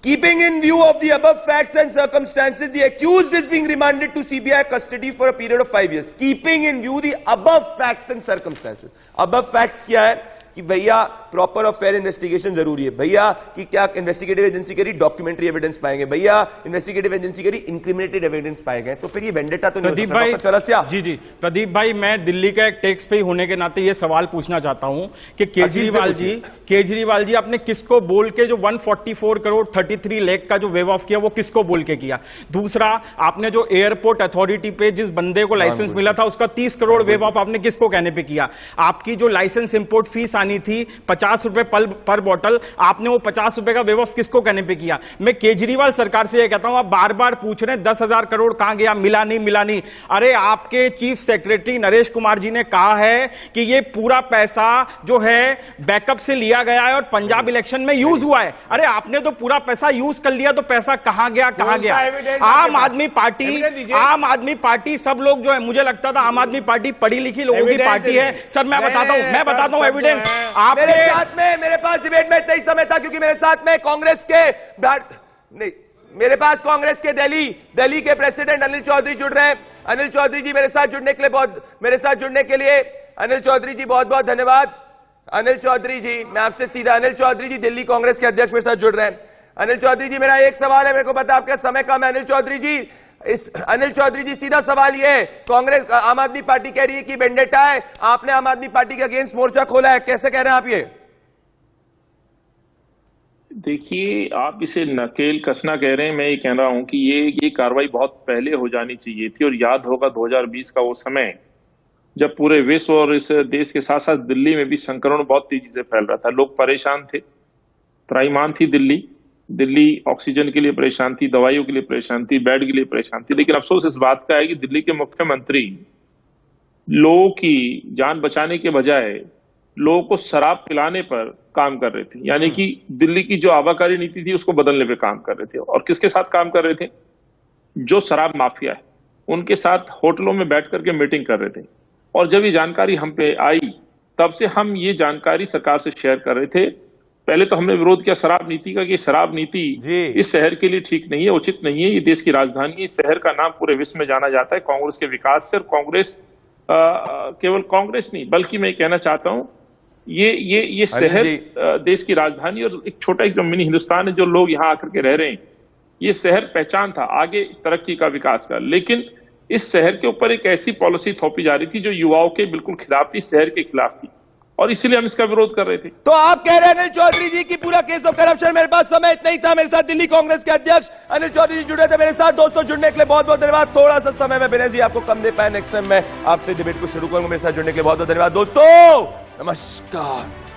Speaker 5: Keeping in view of the above facts and circumstances, the accused is being remanded to CBI custody for a period of 5 years. Keeping in view the above facts and circumstances. Above facts क्या है कि भैया proper और fair investigation जरूरी है, भैया कि क्या इन्वेस्टिगेटिव एजेंसी करी, डॉक्यूमेंट्री एविडेंस पाएंगे, भैया इन्वेस्टिगेटिव एजेंसी करी, इंक्रिमिनेटेड एविडेंस पाए गए, तो फिर ये वेंडेटा तो नहीं
Speaker 13: प्रदीप भाई, जी प्रदीप भाई, मैं दिल्ली का एक टैक्स पे होने के नाते ये सवाल पूछना चाहता हूं कि केजरीवाल जी आपने किसको बोल के जो 144 करोड़ 33 लाख का जो वेव ऑफ किया, वो किसको बोल के किया? दूसरा, आपने जो एयरपोर्ट अथॉरिटी पे जिस बंदे को लाइसेंस मिला था उसका 30 करोड़ वेव ऑफ आपने किसको कहने पे किया? आपकी जो लाइसेंस इंपोर्ट फीस आनी थी 50 रुपए पर बॉटल, आपने वो 50 रुपए का वेव ऑफ किसको कहने पे किया? मैं केजरीवाल सरकार से ये कहता हूं, आप बार बार पूछ रहे हैं 10,000 करोड़ कहां गया, मिला नहीं। अरे आपके चीफ सेक्रेटरी नरेश कुमार जी ने कहा है कि ये पूरा पैसा जो है बैकअप से लिया गया है और पंजाब इलेक्शन में यूज हुआ है। अरे आपने तो पूरा पैसा यूज कर लिया, तो पैसा कहां गया? आम आदमी पार्टी सब लोग जो है, मुझे लगता था आम आदमी पार्टी पढ़ी लिखी लोगों की पार्टी है। सर मैं बताता हूं एविडेंस।
Speaker 5: मेरे पास डिबेट में इतना ही समय था क्योंकि मेरे साथ में कांग्रेस के नहीं, मेरे पास कांग्रेस के दिल्ली के प्रेसिडेंट अनिल चौधरी जुड़ रहे हैं। अनिल चौधरी जी मेरे साथ जुड़ने के लिए अनिल चौधरी जी बहुत बहुत धन्यवाद। अनिल चौधरी जी, मैं आपसे सीधा, अनिल चौधरी जी दिल्ली कांग्रेस के अध्यक्ष मेरे साथ जुड़ रहे हैं। अनिल चौधरी जी मेरा एक सवाल है, मेरे को पता आपका समय कम है। अनिल चौधरी जी सीधा सवाल ये है, कांग्रेस आम आदमी पार्टी कह रही है कि वेंडेटा है, आपने आम आदमी पार्टी के अगेंस्ट मोर्चा खोला है, कैसे कह रहे हैं आप ये?
Speaker 3: देखिए, आप इसे नकेल कसना कह रहे हैं, मैं ये कह रहा हूं कि ये कार्रवाई बहुत पहले हो जानी चाहिए थी। और याद होगा 2020 का वो समय जब पूरे विश्व और इस देश के साथ साथ दिल्ली में भी संक्रमण बहुत तेजी से फैल रहा था, लोग परेशान थे, त्राहिमाम थी दिल्ली ऑक्सीजन के लिए परेशान थी, दवाइयों के लिए परेशान थी, बेड के लिए परेशान थी। लेकिन अफसोस इस बात का है कि दिल्ली के मुख्यमंत्री लोगों की जान बचाने के बजाय लोगों को शराब पिलाने पर काम कर रहे थे। यानी कि दिल्ली की जो आबाकारी नीति थी उसको बदलने पे काम कर रहे थे। और किसके साथ काम कर रहे थे? जो शराब माफिया है उनके साथ होटलों में बैठ करके मीटिंग कर रहे थे। और जब ये जानकारी हम पे आई तब से हम ये जानकारी सरकार से शेयर कर रहे थे। पहले तो हमने विरोध किया शराब नीति का कि शराब नीति इस शहर के लिए ठीक नहीं है, उचित नहीं है। ये देश की राजधानी है, इस शहर का नाम पूरे विश्व में जाना जाता है कांग्रेस के विकास से। और कांग्रेस केवल कांग्रेस नहीं बल्कि मैं कहना चाहता हूं ये शहर देश की राजधानी और एक छोटा एक मिनी हिंदुस्तान है, जो लोग यहाँ आकर के रह रहे हैं। ये शहर पहचान था आगे तरक्की का, विकास का। लेकिन इस शहर के ऊपर एक ऐसी पॉलिसी थोपी जा रही थी जो युवाओं के बिल्कुल खिलाफ थी, शहर के खिलाफ थी, और इसीलिए हम इसका विरोध कर रहे थे।
Speaker 5: तो आप कह रहे हैं अनिल चौधरी जी की पूरा केस ऑफ करप्शन, मेरे पास समय इतना ही था। मेरे साथ दिल्ली कांग्रेस के अध्यक्ष अनिल चौधरी जी जुड़े थे मेरे साथ। दोस्तों, जुड़ने के लिए बहुत बहुत धन्यवाद। थोड़ा सा समय में विनय जी आपको कम दे पाए, नेक्स्ट टाइम मैं आपसे डिबेट को शुरू करूंगा। मेरे साथ जुड़ने के लिए बहुत बहुत धन्यवाद दोस्तों, नमस्कार।